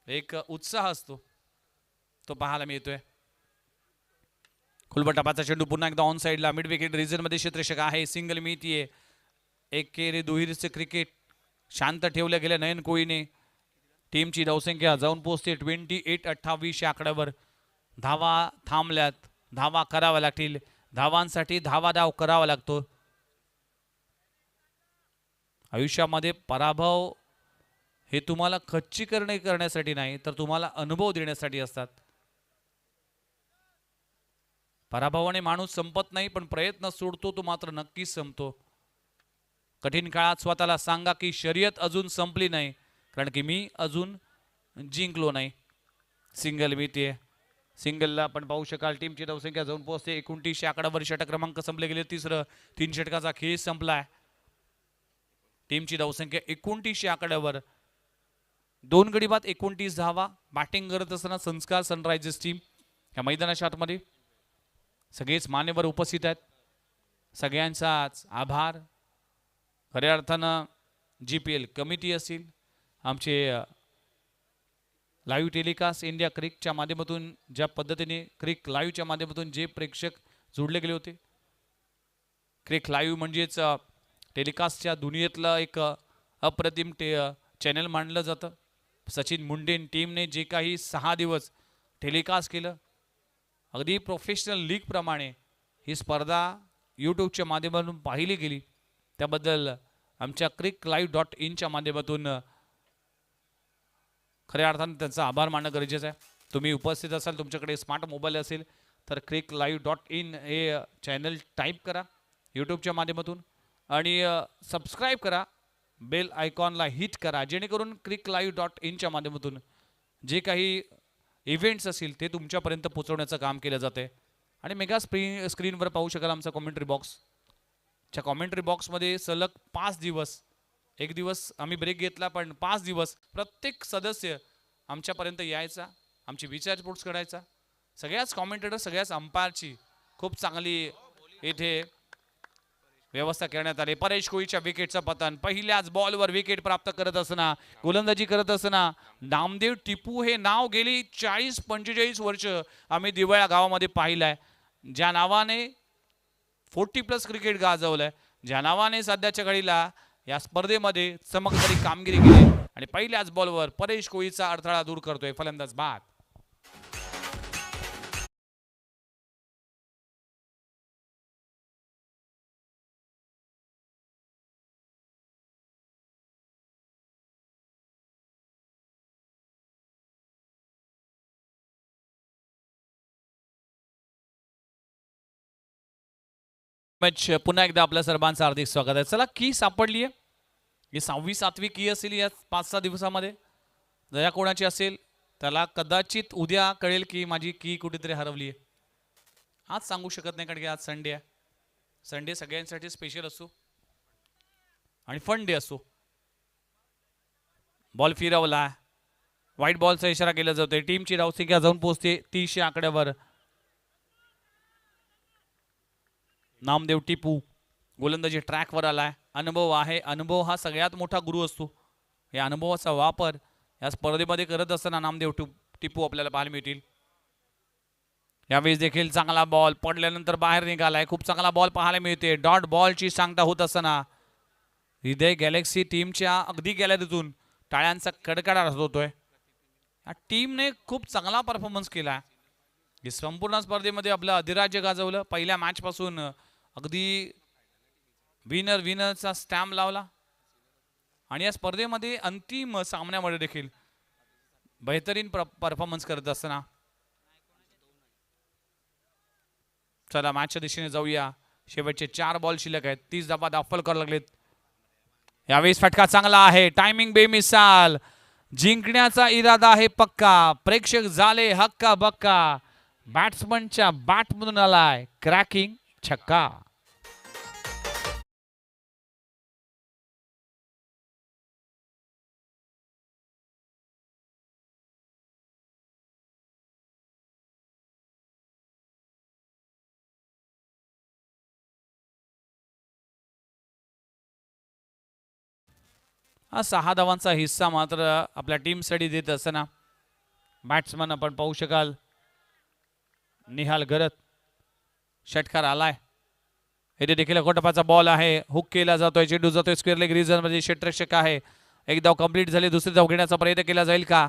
एक उत्साह असतो, तो पाहायला मिळतोय. खुलबटापाचा चेंडू पुन्हा एकदा ऑन साइडला मिड विकेट रिजन मध्ये क्षेत्ररक्षक आहे. सिंगल मिळतीये. एकेरी दुहेरीचे क्रिकेट शांत ठेवलं गेलं नयन कोळीने. टीमची धावसंख्या जाऊन पोहोचते 28-28 या आकड्यावर. धावा थांबल्यात. धावा कराव्या लागतील. धावांसाठी धावाधाव करावा लागतो. आयुष्यामध्ये पराभव हे तुम्हाला खच्चीकरण करण्यासाठी नाही, तर तुम्हाला अनुभव देण्यासाठी असतात. पराभवाने माणूस संपत नाही, पण प्रयत्न सोडतो तो मात्र नक्कीच संपतो. कठीण काळात स्वतःला सांगा की शर्यत अजून संपली नाही, कारण की मी अजून जिंकलो नाही. सिंगल मिळते. सिंगलला आपण पाहू शकाल टीमची धावसंख्या जाऊन पोहोचते 29 आकड्यावर. षटक क्रमांक संपले गेले. तिसरं 3 षटकाचा खेळ संपलाय. टीमची धावसंख्या 29 आकड्यावर. 2 गडी बाद 29 धावा. बॅटिंग करत असताना संस्कार सनरायझर्स टीम या मैदानाच्या आतमध्ये सगळेच मान्यवर उपस्थित आहेत. सगळ्यांचाच आभार. खऱ्या अर्थानं GPL कमिटी असेल, आमचे लाईव्ह टेलिकास्ट इंडिया क्रिकच्या माध्यमातून ज्या पद्धतीने क्रिक लाईव्हच्या माध्यमातून जे प्रेक्षक जोडले गेले होते. क्रिक लाईव्ह म्हणजेच टेलिकास्टच्या दुनियेतलं एक अप्रतिम चॅनल मानलं जातं. सचिन मुंडेन टीमने जे काही 6 दिवस टेलिकास्ट केलं, अगदी प्रोफेशनल लीगप्रमाणे ही स्पर्धा यूट्यूबच्या माध्यमातून पाहिली गेली, त्याबद्दल आमच्या cricklive.in माध्यमातून खऱ्या अर्थाने त्यांचा आभार मानणं गरजेचं आहे. तुम्ही उपस्थित असाल, तुमच्याकडे स्मार्ट मोबाईल असेल तर cricklive.in हे चॅनल टाईप करा यूट्यूबच्या माध्यमातून आणि सबस्क्राईब करा, बेल आयकॉनला हिट करा, जेणेकरून cricklive.in माध्यमातून जे काही इव्हेंट्स असतील ते तुमच्यापर्यंत पोहोचवण्याचं काम केलं जाते. आणि मेगा स्क्रीनवर पाहू शकाल आमचा कॉमेंट्री बॉक्स. च्या कॉमेंट्री बॉक्समध्ये सलग 5 दिवस, एक दिवस आम्ही ब्रेक घेतला, पण 5 दिवस प्रत्येक सदस्य आमच्यापर्यंत यायचा, आमची विचार रिपोर्ट्स करायचा. सगळ्याच कॉमेंटेटर, सगळ्याच अंपायरची खूप चांगली इथे व्यवस्था करण्यात आली. परेश कोळीच्या विकेटचं पतन, पहिल्याच बॉलवर विकेट प्राप्त करत असताना, गोलंदाजी करत असताना नामदेव टिपू हे नाव गेली 40-45 वर्ष आम्ही दिवाळा गावामध्ये पाहिलंय. ज्या नावाने 40+ क्रिकेट गाजवलंय, ज्या नावाने सध्याच्या घडीला या स्पर्धेमध्ये चमकदारी कामगिरी केली आणि पहिल्याच बॉलवर परेश कोळीचा अडथळा दूर करतोय फलंदाज बाद. मॅच पुन्हा एकदा आपल्या सर्वांचं हार्दिक स्वागत आहे. चला, की सापडली आहे, ही 6वी-7वी की असेल या 5-6 दिवसामध्ये. जया कोणाची असेल त्याला कदाचित उद्या कळेल की माझी की कुठेतरी हरवली आहे. आज सांगू शकत नाही, कारण की आज संडे आहे. संडे सगळ्यांसाठी स्पेशल असतो आणि फन डे असतो. बॉल फिरवला, व्हाईट बॉलचा इशारा केला जातोय. टीमची धावसंख्या जाऊन पोहोचते 300 आकड्यावर. नामदेव टिपू गोलंदाजी ट्रॅकवर आलाय. अनुभव आहे, अनुभव हा सगळ्यात मोठा गुरु असतो. या अनुभवाचा वापर या स्पर्धेमध्ये करत असताना नामदेव टिपू आपल्याला पाहायला मिळतील. यावेळेस देखील चांगला बॉल पडल्यानंतर बाहेर निघालाय, खूप चांगला बॉल पाहायला मिळते. डॉट बॉलची सांगता होत असताना हृदय गॅलेक्सी टीमच्या अगदी गॅलरीतून टाळ्यांचा कडकडाट होतोय. या टीमने खूप चांगला परफॉर्मन्स केला. ही संपूर्ण स्पर्धेमध्ये आपलं अधिराज्य गाजवलं. पहिल्या मॅच पासून अगदी विनरचा स्टॅम्प लावला आणि या स्पर्धेमध्ये अंतिम सामन्यामध्ये देखील बेहतरीन परफॉर्मन्स करत असताना. चला, मॅचच्या दिशेने जाऊया. शेवटचे 4 बॉल शिल्लक आहेत. 30 धावा दाखल करायला लागलेत. यावेळेस फटका चांगला आहे, टायमिंग बेमिसाल, जिंकण्याचा इरादा आहे पक्का. प्रेक्षक झाले हक्का बक्का. बॅट्समनच्या बॅटमधून आलाय क्रॅकिंग छक्का. हा 6 धावांचा हिस्सा मात्र आपल्या टीमसाठी देत असताना बॅट्समन आपण पाहू शकाल निहाल गरत. षटकार आलाय. इथे देखील कोटपाचा बॉल आहे, हुक केला जातोय, चेंडू जातोय स्क्वेअर लेग रीजन मध्ये. क्षेत्ररक्षक आहे. एक धाव कंप्लीट झाली, दुसरी धाव घेण्याचा प्रयत्न केला जाईल का?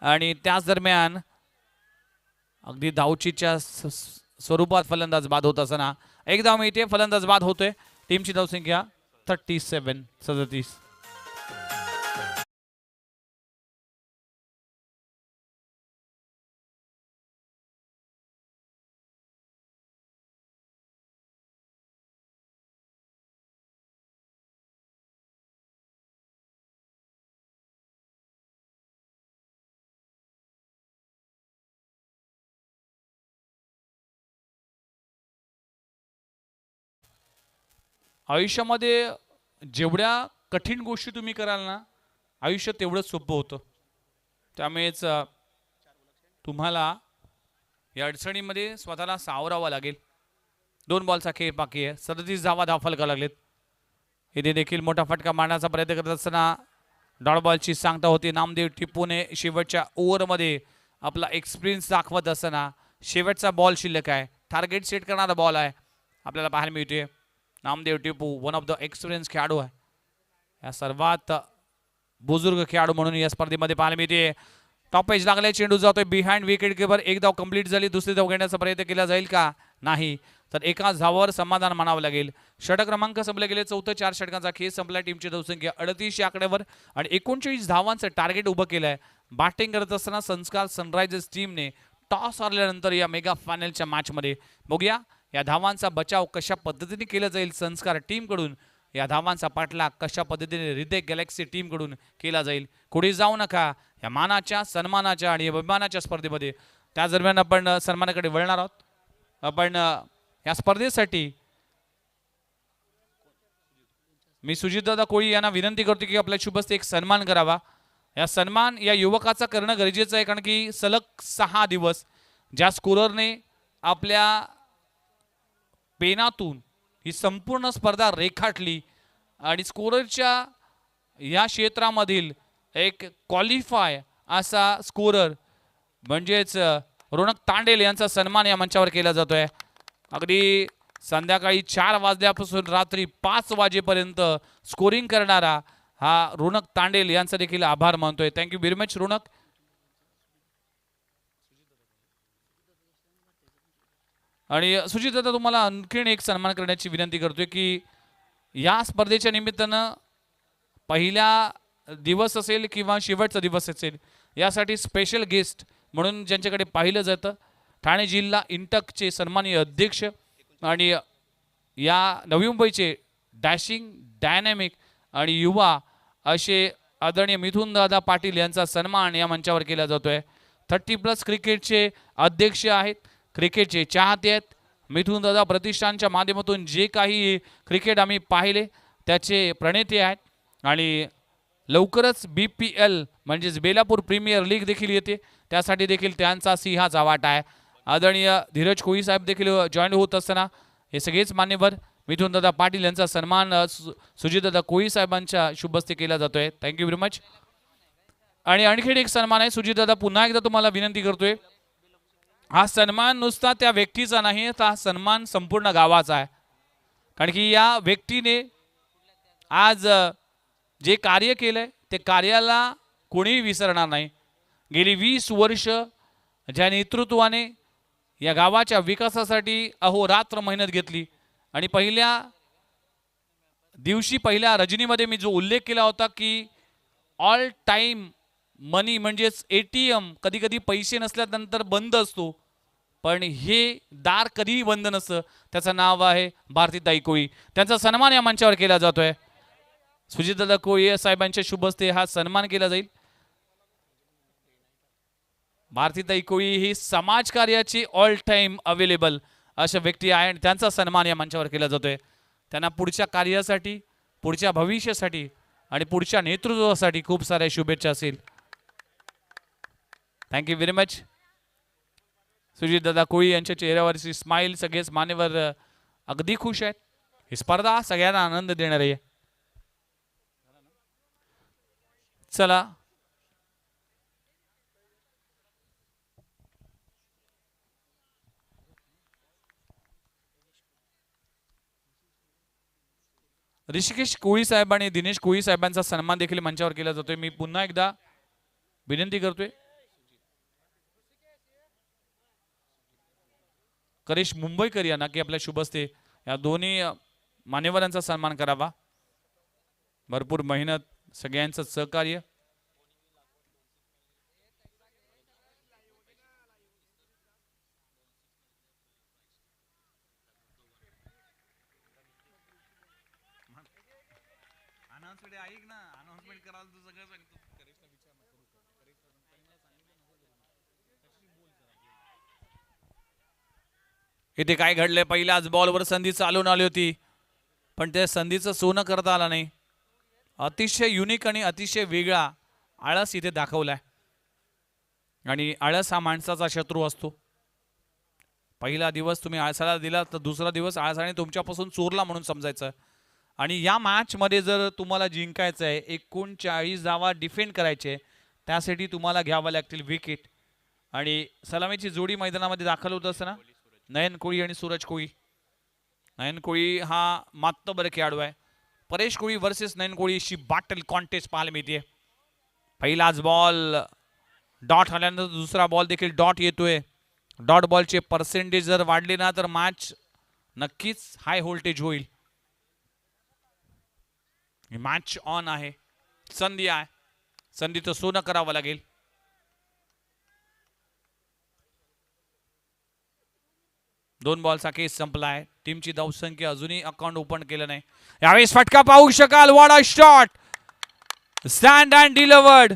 आणि त्याच दरम्यान अगदी धावचीच्या स्वरूपात फलंदाज बाद होत असताना एक धाव मिळते, फलंदाज बाद होतोय. टीमची धावसंख्या 37. आयुष्यामध्ये जेवढ्या कठीण गोष्टी तुम्ही कराल ना, आयुष्य तेवढंच सोपं होतं. त्यामुळेच तुम्हाला या अडचणीमध्ये स्वतःला सावरावं लागेल. 2 बॉलचा खेळ बाकी आहे. 37 धावा दाखल करायला लागलेत. इथे देखील मोठा फटका मारण्याचा प्रयत्न करत असताना डॉट बॉलची सांगता होती. नामदेव टिपूने शेवटच्या ओव्हरमध्ये आपला एक्सपिरियन्स दाखवत असताना शेवटचा बॉल शिल्लक आहे. टार्गेट सेट करणारा बॉल आहे आपल्याला पाहायला मिळते. Namdev Tipu one of the experience खेळाडू आहे, या सर्वात बुजुर्ग खेळाडू म्हणून या स्पर्धेमध्ये पाहायला मिळते. टॉप एज लागले, चेंडू जातोय बिहाइंड विकेट कीपर. एक धाव कंप्लीट झाली, दुसरी धाव घेण्याचा प्रयत्न केला जाईल का? नाही, तर एकाच धावावर समाधान मानावं लागेल. षटक क्रमांक संपले गेले. चौथं 4 षटकांचा खेळ संपला. टीमची धावसंख्या 38 या आकड्यावर आणि 39 धावांचं टार्गेट उभं केलंय. बॅटिंग करत असताना संस्कार सनरायझर्स टीमने टॉस हरल्यानंतर या मेगा फायनलच्या मॅचमध्ये बघूया या धावांचा बचाव कशा पद्धतीने केला जाईल संस्कार टीमकडून, या धावांचा पाठलाग कशा पद्धतीने हृदय गॅलेक्सी टीमकडून केला जाईल. कुठे जाऊ नका, या मानाच्या सन्मानाच्या आणि अभिमानाच्या स्पर्धेमध्ये. त्या दरम्यान आपण सन्मानाकडे वळणार आहोत. आपण या स्पर्धेसाठी मी सुजितदादा कोळी यांना विनंती करतो की आपल्या शुभ हस्ते एक सन्मान करावा. या सन्मान या युवकाचा करणं गरजेचं आहे, कारण की सलग 6 दिवस ज्या स्कोररने आपल्या पेनातून ही संपूर्ण स्पर्धा रेखाटली आणि स्कोररच्या या क्षेत्रामधील एक क्वालिफाय असा स्कोरर म्हणजेच रोनक तांडेल यांचा सन्मान या मंचावर केला जातोय. अगदी संध्याकाळी 4 वाजल्यापासून रात्री 5 वाजेपर्यंत स्कोरिंग करणारा हा रोनक तांडेल यांचा देखील आभार मानतोय. Thank you very much Ronak. आणि सुजित दादा तुम्हाला आणखीन एक सन्मान करण्याची विनंती करतोय की या स्पर्धेच्या निमित्तानं पहिला दिवस असेल किंवा शेवटचा दिवस असेल, यासाठी स्पेशल गेस्ट म्हणून ज्यांच्याकडे पाहिलं जातं ठाणे जिल्हा इंटकचे सन्माननीय अध्यक्ष आणि या नवी मुंबईचे डॅशिंग डायनॅमिक आणि युवा असे आदरणीय मिथुन दादा पाटील यांचा सन्मान या मंचावर केला जातोय. 30+ क्रिकेटचे अध्यक्ष आहेत, क्रिकेटचे चाहते आहेत. मिथुन दादा प्रतिष्ठानच्या माध्यमातून जे काही क्रिकेट आम्ही पाहिले त्याचे प्रणेते आहेत आणि लवकरच BPL म्हणजेच बेलापूर प्रीमियर लीग देखील येते, त्यासाठी देखील त्यांचा सिंहाचा वाटा आहे. आदरणीय धीरज कोळी साहेब देखील जॉईन होत असताना हे सगळेच मान्यवर मिथुन दादा पाटील यांचा सन्मान सुजितदादा कोळी साहेबांच्या शुभ हस्ते केला जातोय. Thank you very much. आणि आणखी एक सन्मान आहे सुजितदादा, पुन्हा एकदा तुम्हाला विनंती करतोय, हा सन्मान नुसता त्या व्यक्तीचा नाही, तर हा सन्मान संपूर्ण गावाचा आहे. कारण की या व्यक्तीने आज जे कार्य केलंय ते कार्याला कोणीही विसरणार नाही. गेली 20 वर्ष ज्या नेतृत्वाने या गावाच्या विकासासाठी अहोरात्र मेहनत घेतली आणि पहिल्या दिवशी पहिल्या रजनीमध्ये मी जो उल्लेख केला होता की ऑल टाइम मनी म्हणजेच ATM कधी कधी पैसे नसल्यानंतर बंद असतो, पण हे दार कधीही बंद नसतं. त्याचं नाव आहे भारतीताई कोळी. त्यांचा सन्मान या मंचावर केला जातोय. सुजितदादा कोळी साहेबांच्या शुभ हस्ते हा सन्मान केला जाईल. भारतीताई कोळी ही समाजकार्याची ऑल टाइम अवेलेबल अशा व्यक्ती आहे आणि त्यांचा सन्मान या मंचावर केला जातोय. त्यांना पुढच्या कार्यासाठी, पुढच्या भविष्यासाठी आणि पुढच्या नेतृत्वासाठी खूप साऱ्या शुभेच्छा असेल. Thank you very much. Sujitdada Koli यांच्या चेहऱ्यावरची स्माईल, सगळेच मान्यवर अगदी खुश आहेत. ही स्पर्धा सगळ्यांना आनंद देणारी आहे. चला ऋषिकेश कोळी साहेब आणि दिनेश कोळी साहेबांचा सन्मान देखील मंचावर केला जातोय. मी पुन्हा एकदा विनंती करतोय, करेश मुंबईकर यांना की आपल्या शुभ हस्ते या दोन्ही मान्यवरांचा सन्मान करावा. भरपूर मेहनत, सगळ्यांचं सहकार्य. इथे काय घडलंय, पहिल्याच बॉलवर संधी चालून आली होती पण त्या संधीचं सोनं करता आलं नाही. अतिशय युनिक आणि अतिशय वेगळा आळस इथे दाखवलाय आणि आळस हा माणसाचा शत्रू असतो. पहिला दिवस तुम्ही आळसाला दिला तर दुसरा दिवस आळसाने तुमच्यापासून चोरला म्हणून समजायचं. आणि या मॅचमध्ये जर तुम्हाला जिंकायचं आहे, 39 धावा डिफेंड करायचे, त्यासाठी तुम्हाला घ्यावं लागतील विकेट. आणि सलामीची जोडी मैदानामध्ये दाखल होत असताना नयन कोळी आणि सूरज कोळी नयन कोळी हा मातबर खेळाडू आहे. परेश कोळी वर्सेस नयन कोळी अशी बॅटल कॉन्टेस्ट पाहायला मिळते. पहिलाच बॉल डॉट आल्यानंतर दुसरा बॉल देखील डॉट येतोय. डॉट बॉलचे पर्सेंटेज जर वाढले ना तर मॅच नक्कीच हाय व्होल्टेज होईल. मॅच ऑन आहे. संधी आहे. संधीचं सोनं करावं लागेल. दोन बॉलचा केस संपलाय. टीमची धावसंख्या अजूनही अकाउंट ओपन केलं नाही. यावेळेस फटका पाहू शकाल. What a shot. Stand and delivered.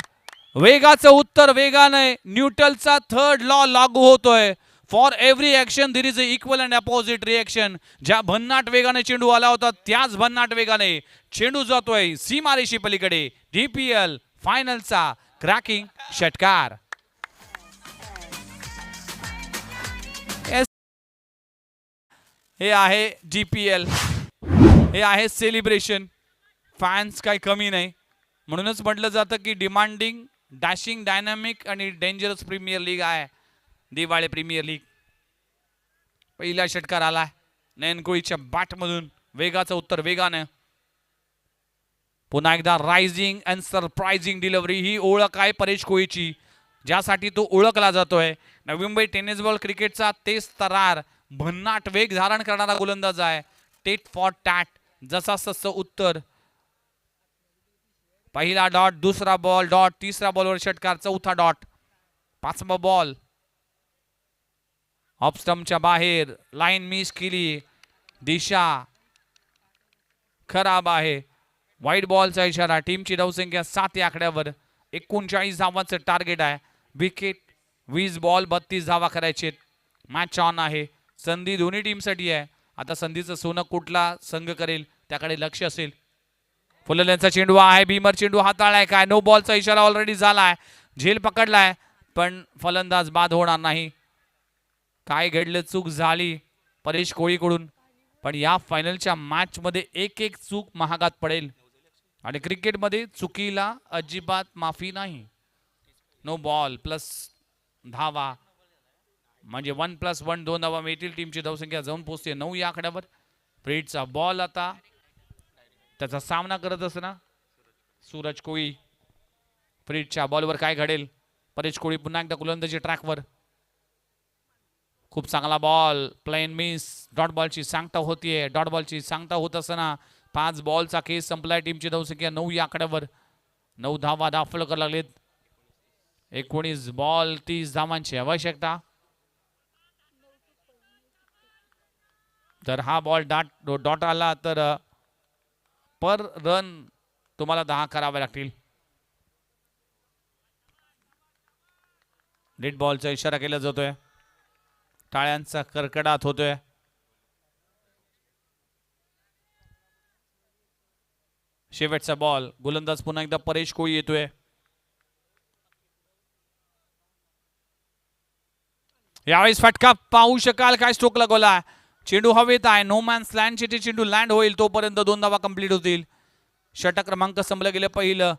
वेगाचं उत्तर वेगाने. न्यूटनचा थर्ड लॉ लागू होतोय. For every action there is a equal and opposite reaction. ज्या भन्नाट वेगाने चेंडू आला होता त्याच भन्नाट वेगाने चेंडू जातोय सीमारेषी पलीकडे. DPL फायनलचा क्रॅकिंग षटकार. हे आहे DPL. हे आहे सेलिब्रेशन. फॅन्स काही कमी नाही. म्हणूनच म्हटलं जातं की डिमांडिंग, डॅशिंग, डायनामिक आणि डेंजरस प्रीमियर लीग आहे दिवाळी प्रीमियर लीग. पहिला षटकार आलाय नयन कोळीच्या बॅटमधून. वेगाचं उत्तर वेगानं. पुन्हा एकदा रायझिंग अँड सरप्राइझिंग डिलिव्हरी. ही ओळख आहे परेश कोळीची, ज्यासाठी तो ओळखला जातोय. नवी मुंबई टेनिस बॉल क्रिकेटचा तेच तरार भन्नाट वेग धारण करणारा गोलंदाज आहे. Tit for tat. जसा सस उत्तर. पहिला डॉट, दुसरा बॉल डॉट, तिसरा बॉलवर षटकार, चौथा डॉट, पाचवा बॉल ऑफ स्टंपच्या बाहेर. लाईन मिस केली. दिशा खराब आहे. व्हाईट बॉलचा इशारा. टीमची धावसंख्या 7 या आकड्यावर. 39 धावांचं टार्गेट आहे. विकेट 20 बॉल 32 धावा करायचे. मॅच ऑन आहे. संधी दोन्ही टीमसाठी आहे. आता संधीचं सोनं कुठला संघ करेल त्याकडे लक्ष असेल. फुललेंचा चेंडू आहे. भीमर चेंडू हाताळलाय काय. नो बॉलचा इशारा ऑलरेडी झालाय. झेल पकडलाय पण फलंदाज बाद होणार नाही. काय घडलं, चूक झाली परेश कोळीकडून, पण या फायनलच्या मॅच मध्ये एक एक चूक महागात पडेल आणि क्रिकेटमध्ये चुकीला अजिबात माफी नाही. नो बॉल प्लस धावा म्हणजे 1+1 2 धावा मिळतील. टीमची धावसंख्या जाऊन पोहोचते 9 या आकड्यावर. फ्रीडचा बॉल आता त्याचा सामना करत असताना सूरज कोळी. फ्रीडच्या बॉलवर काय घडेल. परेश कोळी पुन्हा एकदा गोलंदाजी ट्रॅकवर. खूप चांगला बॉल. Plain miss. डॉट बॉलची सांगता होतीये. डॉट बॉलची सांगता होत असताना 5 बॉलचा केस संपलाय. टीमची धावसंख्या 9 या आकड्यावर. 9 धावा दाखल करायला लागलेत. 19 बॉल 30 धावांची आवश्यकता. जर हा बॉल डॉट आला तर पर रन तुम्हाला 10 करावे लागतील. डेड बॉलचा इशारा केला जातोय. टाळ्यांचा कडकडाट होतोय. शेवटचा बॉल. गोलंदाज पुन्हा एकदा परेश कोळी येतोय. यावेळेस फटका पाहू शकाल. काय स्ट्रोक लागवला. चेंडू हवेत आहे. नो मॅन्स लँड चे चेंडू लँड होईल तोपर्यंत 2 धावा कंप्लीट होतील. षटक क्रमांक संपलं गेलं पहिलं.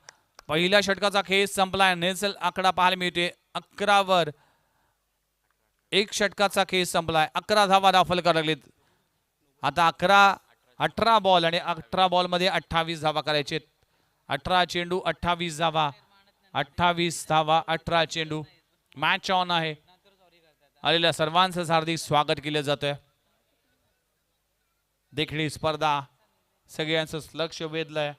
पहिल्या षटकाचा खेळ संपलाय. नेसल आकडा पाहायला मिळते 11 वर. 1 षटकाचा खेळ संपलाय. 11 धावा दाखल करायला लागलेत. आता 18 बॉल आणि 18 बॉल मध्ये 28 धावा करायचे. 18 चेंडू 28 धावा. 28 धावा 18 चेंडू. मॅच ऑन आहे. आलेल्या सर्वांचं हार्दिक स्वागत केलं जातंय. देखणी स्पर्धा सगळ्यांचं लक्ष वेधलंय.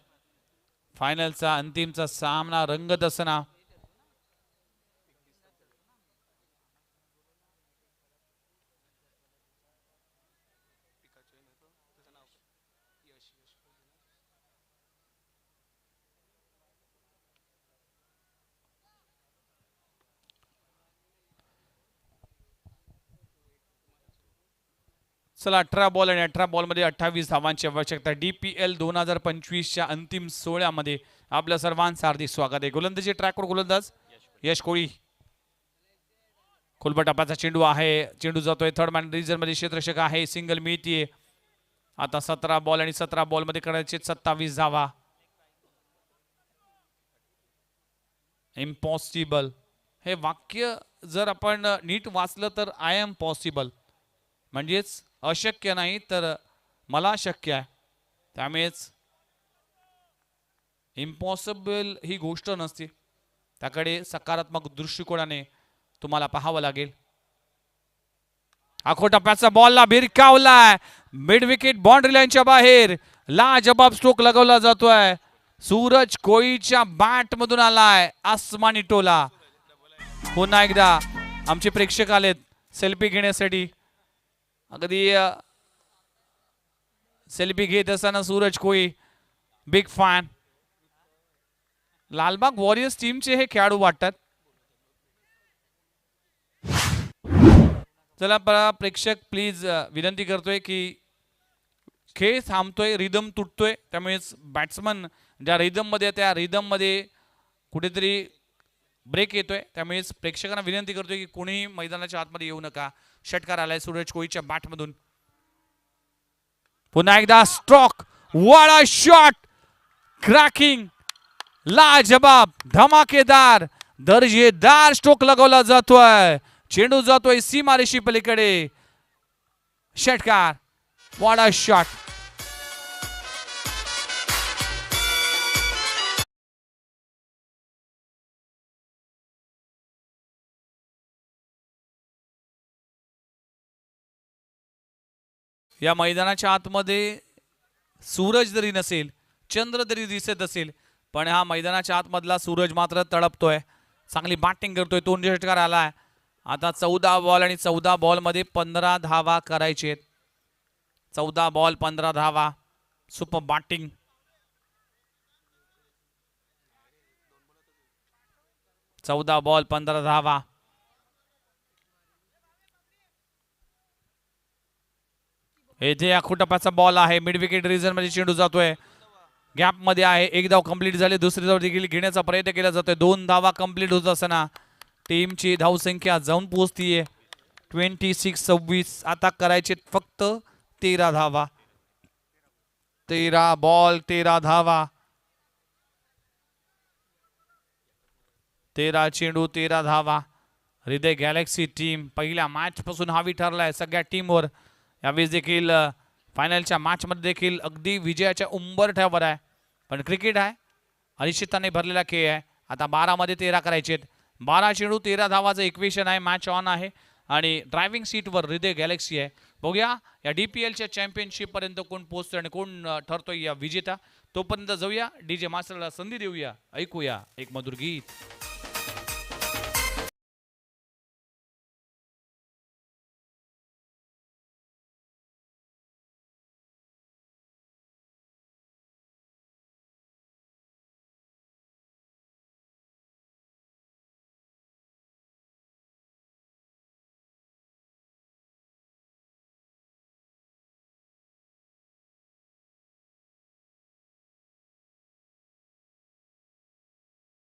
फायनलचा अंतिमचा सामना रंगत असताना चला 18 बॉल आणि 18 बॉल मध्ये 28 धावांची आवश्यकता. DPL 2025च्या अंतिम सोहळ्यामध्ये आपल्या सर्वांचं हार्दिक स्वागत आहे. गोलंदाजी ट्रॅकवर गोलंदाज यश कोळी. खोलबट टप्प्याचा चेंडू आहे. चेंडू जातोय थर्ड मॅन रिजन मध्ये. क्षेत्ररक्षक आहे. सिंगल मिळतीये. आता 17 बॉल आणि 17 बॉल मध्ये करायचे 27 धावा. इम्पॉसिबल हे वाक्य जर आपण नीट वाचलं तर आय एम पॉसिबल म्हणजेच अशक्य नाही तर मला शक्य आहे. त्यामुळेच इम्पॉसिबल ही गोष्ट नसते, त्याकडे सकारात्मक दृष्टिकोनाने तुम्हाला पाहावं लागेल. आखो टप्प्याचा बॉलला भिरकावलाय, मिड विकेट बाउंड्री लाईनच्या बाहेर. लाजबाब स्ट्रोक लगवला जातोय. सूरज कोळीच्या बॅट मधून आलाय आसमानी टोला. पुन्हा एकदा आमचे प्रेक्षक आलेत सेल्फी घेण्यासाठी. अगदी सेल्फी घेत असताना सूरज कोळी बिग फॅन. लालबाग वॉरियर्स टीमचे हे खेळाडू वाटतात. चला प्रेक्षक प्लीज विनंती करतोय की खेळ थांबतोय, रिदम तुटतोय. त्यामुळेच बॅट्समन ज्या रिदम मध्ये त्या रिदम मध्ये कुठेतरी ब्रेक येतोय. त्यामुळेच प्रेक्षकांना विनंती करतोय की कोणीही मैदानाच्या आतमध्ये येऊ नका. षटकार आलाय सूरज कोळीच्या बॅटमधून. पुन्हा एकदा स्ट्रोक, वाडा शॉट, क्रॅकिंग, लाजबाब, धमाकेदार, दर्जेदार स्ट्रोक लगवला जातोय. चेंडू जातोय सीमारेषी पलीकडे. षटकार, वाडा शॉट. या मैदानाच्या आतमध्ये सूरज जरी नसेल, चंद्र जरी दिसत असेल, पण हा मैदानाच्या आतमधला सूरज मात्र तळपतोय. चांगली बॅटिंग करतोय. 2 षटकार आलाय. आता 14 बॉल आणि 14 बॉल मध्ये 15 धावा करायचे. 14 बॉल 15 धावा. Super batting. चौदा बॉल 15 धावा. येथे आखो टप्प्याचा बॉल आहे. मिड विकेट रिजन मध्ये चेंडू जातोय. गॅप मध्ये आहे. एक धाव कंप्लीट झाली. दुसरी धाव देखील घेण्याचा प्रयत्न केला जातोय. 2 धावा कंप्लीट होत असताना टीमची धावसंख्या जाऊन पोहोचतीये 26-26. आता करायचे फक्त 13 धावा. 13 बॉल 13 धावा. 13 चेंडू 13 धावा. हृदय गॅलेक्सी टीम पहिल्या मॅच पासून हावी ठरलाय सगळ्या टीमवर. यावेळेस देखील फायनलच्या मॅच मध्ये देखील अगदी विजयाच्या उंबरठ्यावर आहे. पण क्रिकेट आहे, अनिश्चितताने भरलेला खेळ आहे. आता 12 मध्ये 13 करायचे. 12 चेंडू 13 धावाचं इक्वेशन आहे. मॅच ऑन आहे आणि ड्रायव्हिंग सीटवर हृदय गॅलेक्सी आहे. बघूया या DPLच्या चॅम्पियनशिप पर्यंत कोण पोहोचतोय आणि कोण ठरतोय या विजेता. तोपर्यंत जाऊया DJ मास्टरला संधी देऊया. ऐकूया एक मधुर गीत.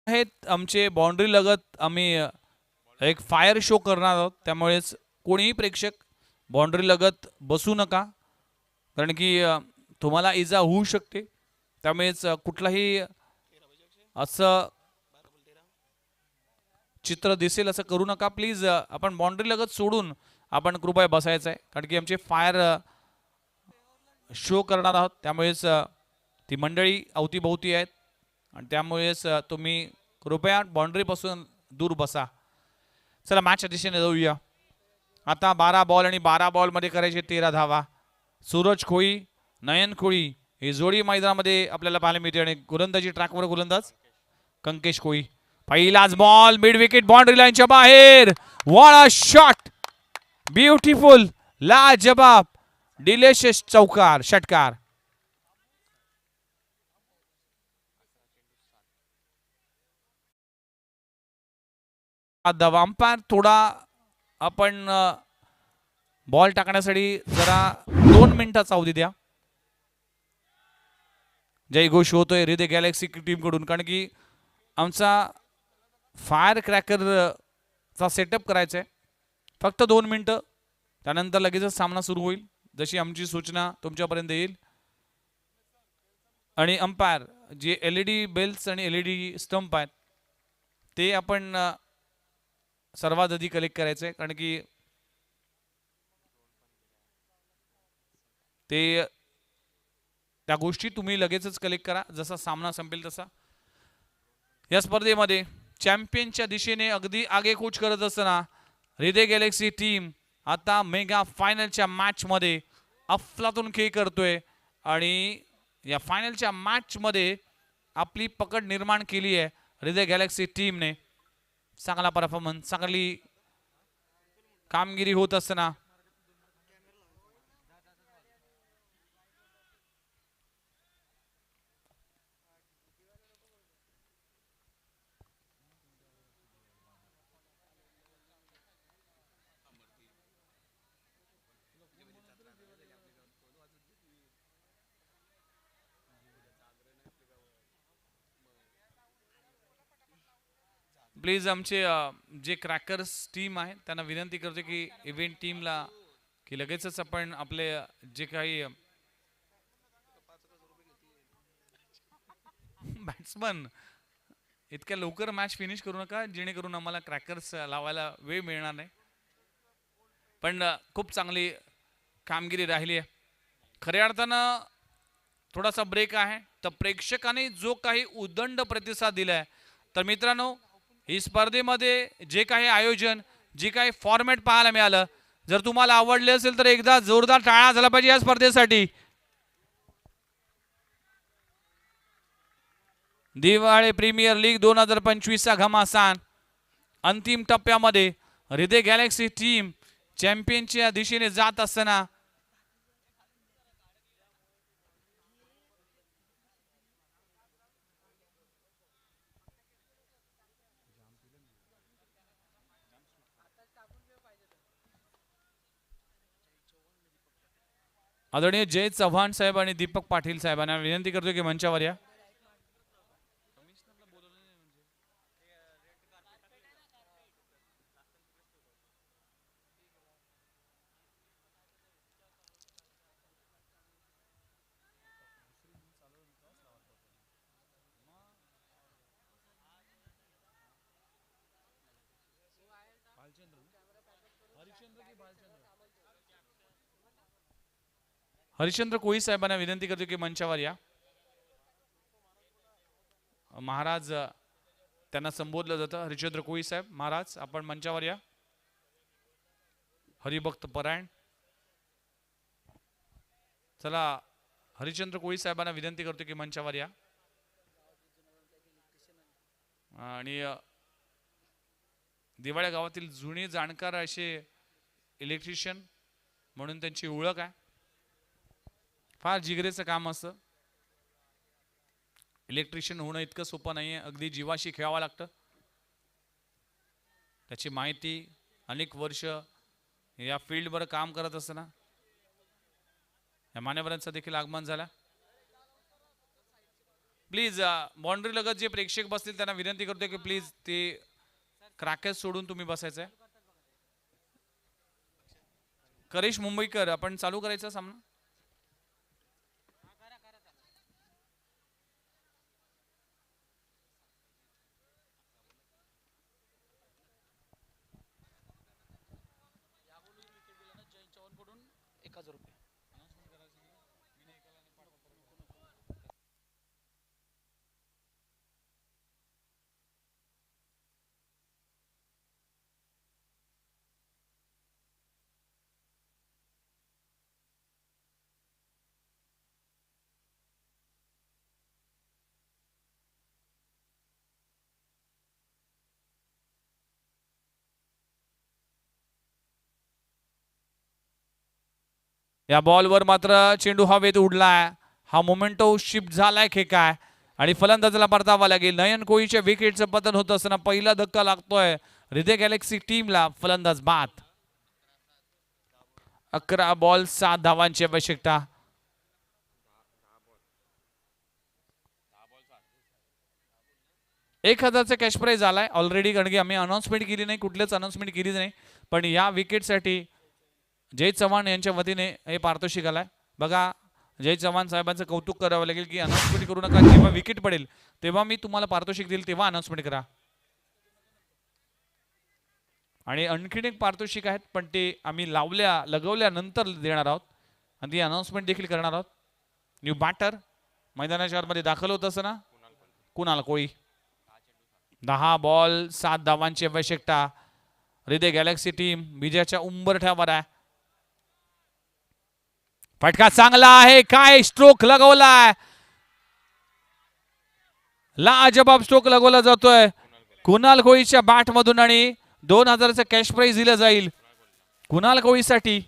आहेत आमचे बाउंड्री लगत आम्ही एक फायर शो करणार आहोत. त्यामुळेच कोणीही प्रेक्षक बाउंड्री लगत बसू नका, कारण की तुम्हाला इजा होऊ शकते. त्यामुळेच कुठलाही असं चित्र दिसेल असं करू नका प्लीज. आपण बाउंड्री लगत सोडून आपण कृपया बसायचं आहे, कारण की आमचे फायर शो करणार आहोत. त्यामुळेच ती मंडळी अवतीभोवती आहेत आणि त्यामुळेच तुम्ही कृपया बाउंड्री पासून दूर बसा. चला मॅचच्या दिशेने जाऊया. आता 12 बॉल आणि 12 बॉल मध्ये करायचे 13 धावा. सूरज कोळी, नयन कोळी ही जोडी मैदानामध्ये आपल्याला पाहायला मिळते आणि गोलंदाजी ट्रॅकवर गोलंदाज कंकेश कोळी. पहिलाच बॉल मिड विकेट बाउंड्री लाईनच्या बाहेर. वाळा शॉट, ब्युटिफुल, लाजबाब, डिलिशियस चौकार, षटकार. धावा. अंपायर थोडा आपण बॉल टाकण्यासाठी जरा 2 मिनिटाचा अवधी द्या. जय घोष होतोय हृदय गॅलेक्सी टीम कडून, कारण की आमचा फायर क्रॅकर चा सेटअप करायचा आहे. फक्त 2 मिनिटं, त्यानंतर लगेचच सामना सुरू होईल जशी आमची सूचना तुमच्यापर्यंत येईल. आणि अंपायर जे LED बेल्स आणि LED स्टंप आहेत ते आपण सर्वात आधी कलेक्ट करायचं आहे, कारण की ते त्या गोष्टी तुम्ही लगेचच कलेक्ट करा जसा सामना संपेल तसा. या स्पर्धेमध्ये चॅम्पियनच्या दिशेने अगदी आगेकूच करत असताना हृदय गॅलेक्सी टीम आता मेगा फायनलच्या मॅचमध्ये अफलातून खेळ करतोय आणि या फायनलच्या मॅचमध्ये आपली पकड निर्माण केली आहे हृदय गॅलेक्सी टीमने. चांगला परफॉर्मन्स, चांगली कामगिरी होत असताना प्लीज आमचे जे क्रॅकर्स टीम आहे त्यांना विनंती करतो की इव्हेंट टीमला की लगेचच आपण आपले जे काही बॅट्समन इतक्या लवकर मॅच फिनिश करू नका जेणेकरून आम्हाला क्रॅकर्स लावायला वेळ मिळणार नाही. पण खूप चांगली कामगिरी राहिली आहे. खऱ्या अर्थानं थोडासा ब्रेक आहे तर प्रेक्षकांनी जो काही उदंड प्रतिसाद दिलाय तर मित्रांनो ही स्पर्धेमध्ये जे काही आयोजन जे काही फॉर्मॅट पाहायला मिळालं जर तुम्हाला आवडले असेल तर एकदा जोरदार टाळ्या झाला पाहिजे या स्पर्धेसाठी. दिवाळी प्रीमियर लीग 2025चा घमासान अंतिम टप्प्यामध्ये हृदय गॅलेक्सी टीम चॅम्पियनच्या दिशेने जात असताना आदरणीय जय चव्हाण साहेब आणि दीपक पाटील साहेबांना विनंती करतो की मंचावर या. हरिश्चंद्र कोळी साहेबांना विनंती करतो की मंचावर या. महाराज त्यांना संबोधलं जातं. हरिश्चंद्र कोळी साहेब महाराज आपण मंचावर या. हरिभक्त परायण. चला हरिश्चंद्र कोळी साहेबांना विनंती करतो की मंचावर या. आणि दिवाळ्या गावातील जुने जाणकार असे इलेक्ट्रिशियन म्हणून त्यांची ओळख आहे. फार जिगरेचं काम असतं. इलेक्ट्रिशियन होणं इतकं सोपं नाही आहे. अगदी जीवाशी खेळावं लागतं. त्याची माहिती अनेक वर्ष या फील्डवर काम करत असताना या मान्यवरांचं देखील आगमन झालं. प्लीज बाउंड्री लगत जे प्रेक्षक बसतील त्यांना विनंती करतो की प्लीज ते क्रॅकर्स सोडून तुम्ही बसायचंय. करेश मुंबईकर आपण चालू करायचा सामना. या बॉलवर मात्र चेंडू हवेत उडलाय. हा मोमेंटो शिफ्ट झालाय की काय आणि फलंदाजाला परतावा लागेल. नयन कोळीच्या विकेटचं पतन होत असताना पहिला धक्का लागतोय हृदय गॅलेक्सी टीमला. फलंदाज बाद. 11 बॉल 7 धावांची आवश्यकता. $1000 कॅश प्राइज आलाय ऑलरेडी कारण की आम्ही अनाउन्समेंट केली नाही. कुठलेच अनाउन्समेंट केलीच नाही. पण या विकेटसाठी जय चव्हाण यांच्या वतीने हे पारितोषिक आलाय. बघा जय चव्हाण साहेबांचं कौतुक करावं लागेल की अनाउन्समेंट करू नका. जेव्हा विकेट पडेल तेव्हा मी तुम्हाला पारितोषिक देईल तेव्हा अनाउन्समेंट करा. आणि आणखीन एक पारितोषिक आहेत पण ते आम्ही लगवल्यानंतर देणार आहोत आणि ती अनाउन्समेंट देखील करणार आहोत. न्यू बॅटर मैदानाच्या आतमध्ये दाखल होत असं ना कुणाल कोळी 10 बॉल 7 धावांची आवश्यकता. हृदय गॅलेक्सी टीम विजयाच्या उंबरठ्यावर आहे. फटका चांगला आहे. काय स्ट्रोक लगवलाय. लाजबाब स्ट्रोक लगवला जातोय कुणाल कोळीच्या बॅट मधून आणि 2000चं कॅश प्राइज दिलं जाईल कुणाल कोळीसाठी.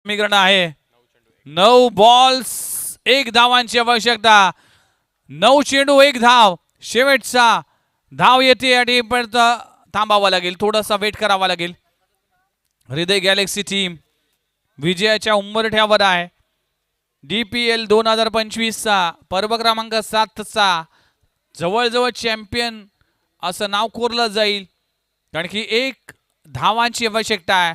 समीकरण आहे 9 बॉल्स 1 धावांची आवश्यकता. 9 चेंडू 1 धाव. शेवटचा धाव येते आणि परत थांबावा लागेल. थोडासा वेट करावा लागेल. हृदय गॅलेक्सी टीम विजयाच्या उंबरठ्यावर आहे. DPL 2025चा पर्व क्रमांक 7चा जवळजवळ चॅम्पियन असं नाव कोरलं जाईल कारण की 1 धावांची आवश्यकता आहे.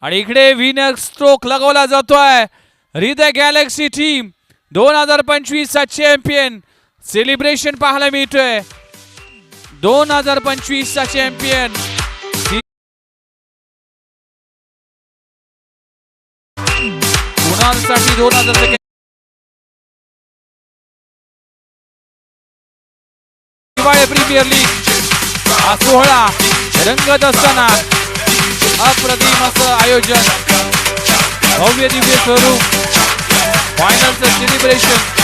आणि इकडे विनर स्ट्रोक लगवला जातोय. हृदय गॅलेक्सी टीम 2025चा चॅम्पियन सेलिब्रेशन पाहायला मिळतोय. 2025चा चॅम्पियन कुणालसाठी 2000 प्रीमियर लीग हा सोहळा रंगत असताना अप्रतिम असं आयोजन भव्य दिव्य स्वरूप फायनलचं सेलिब्रेशन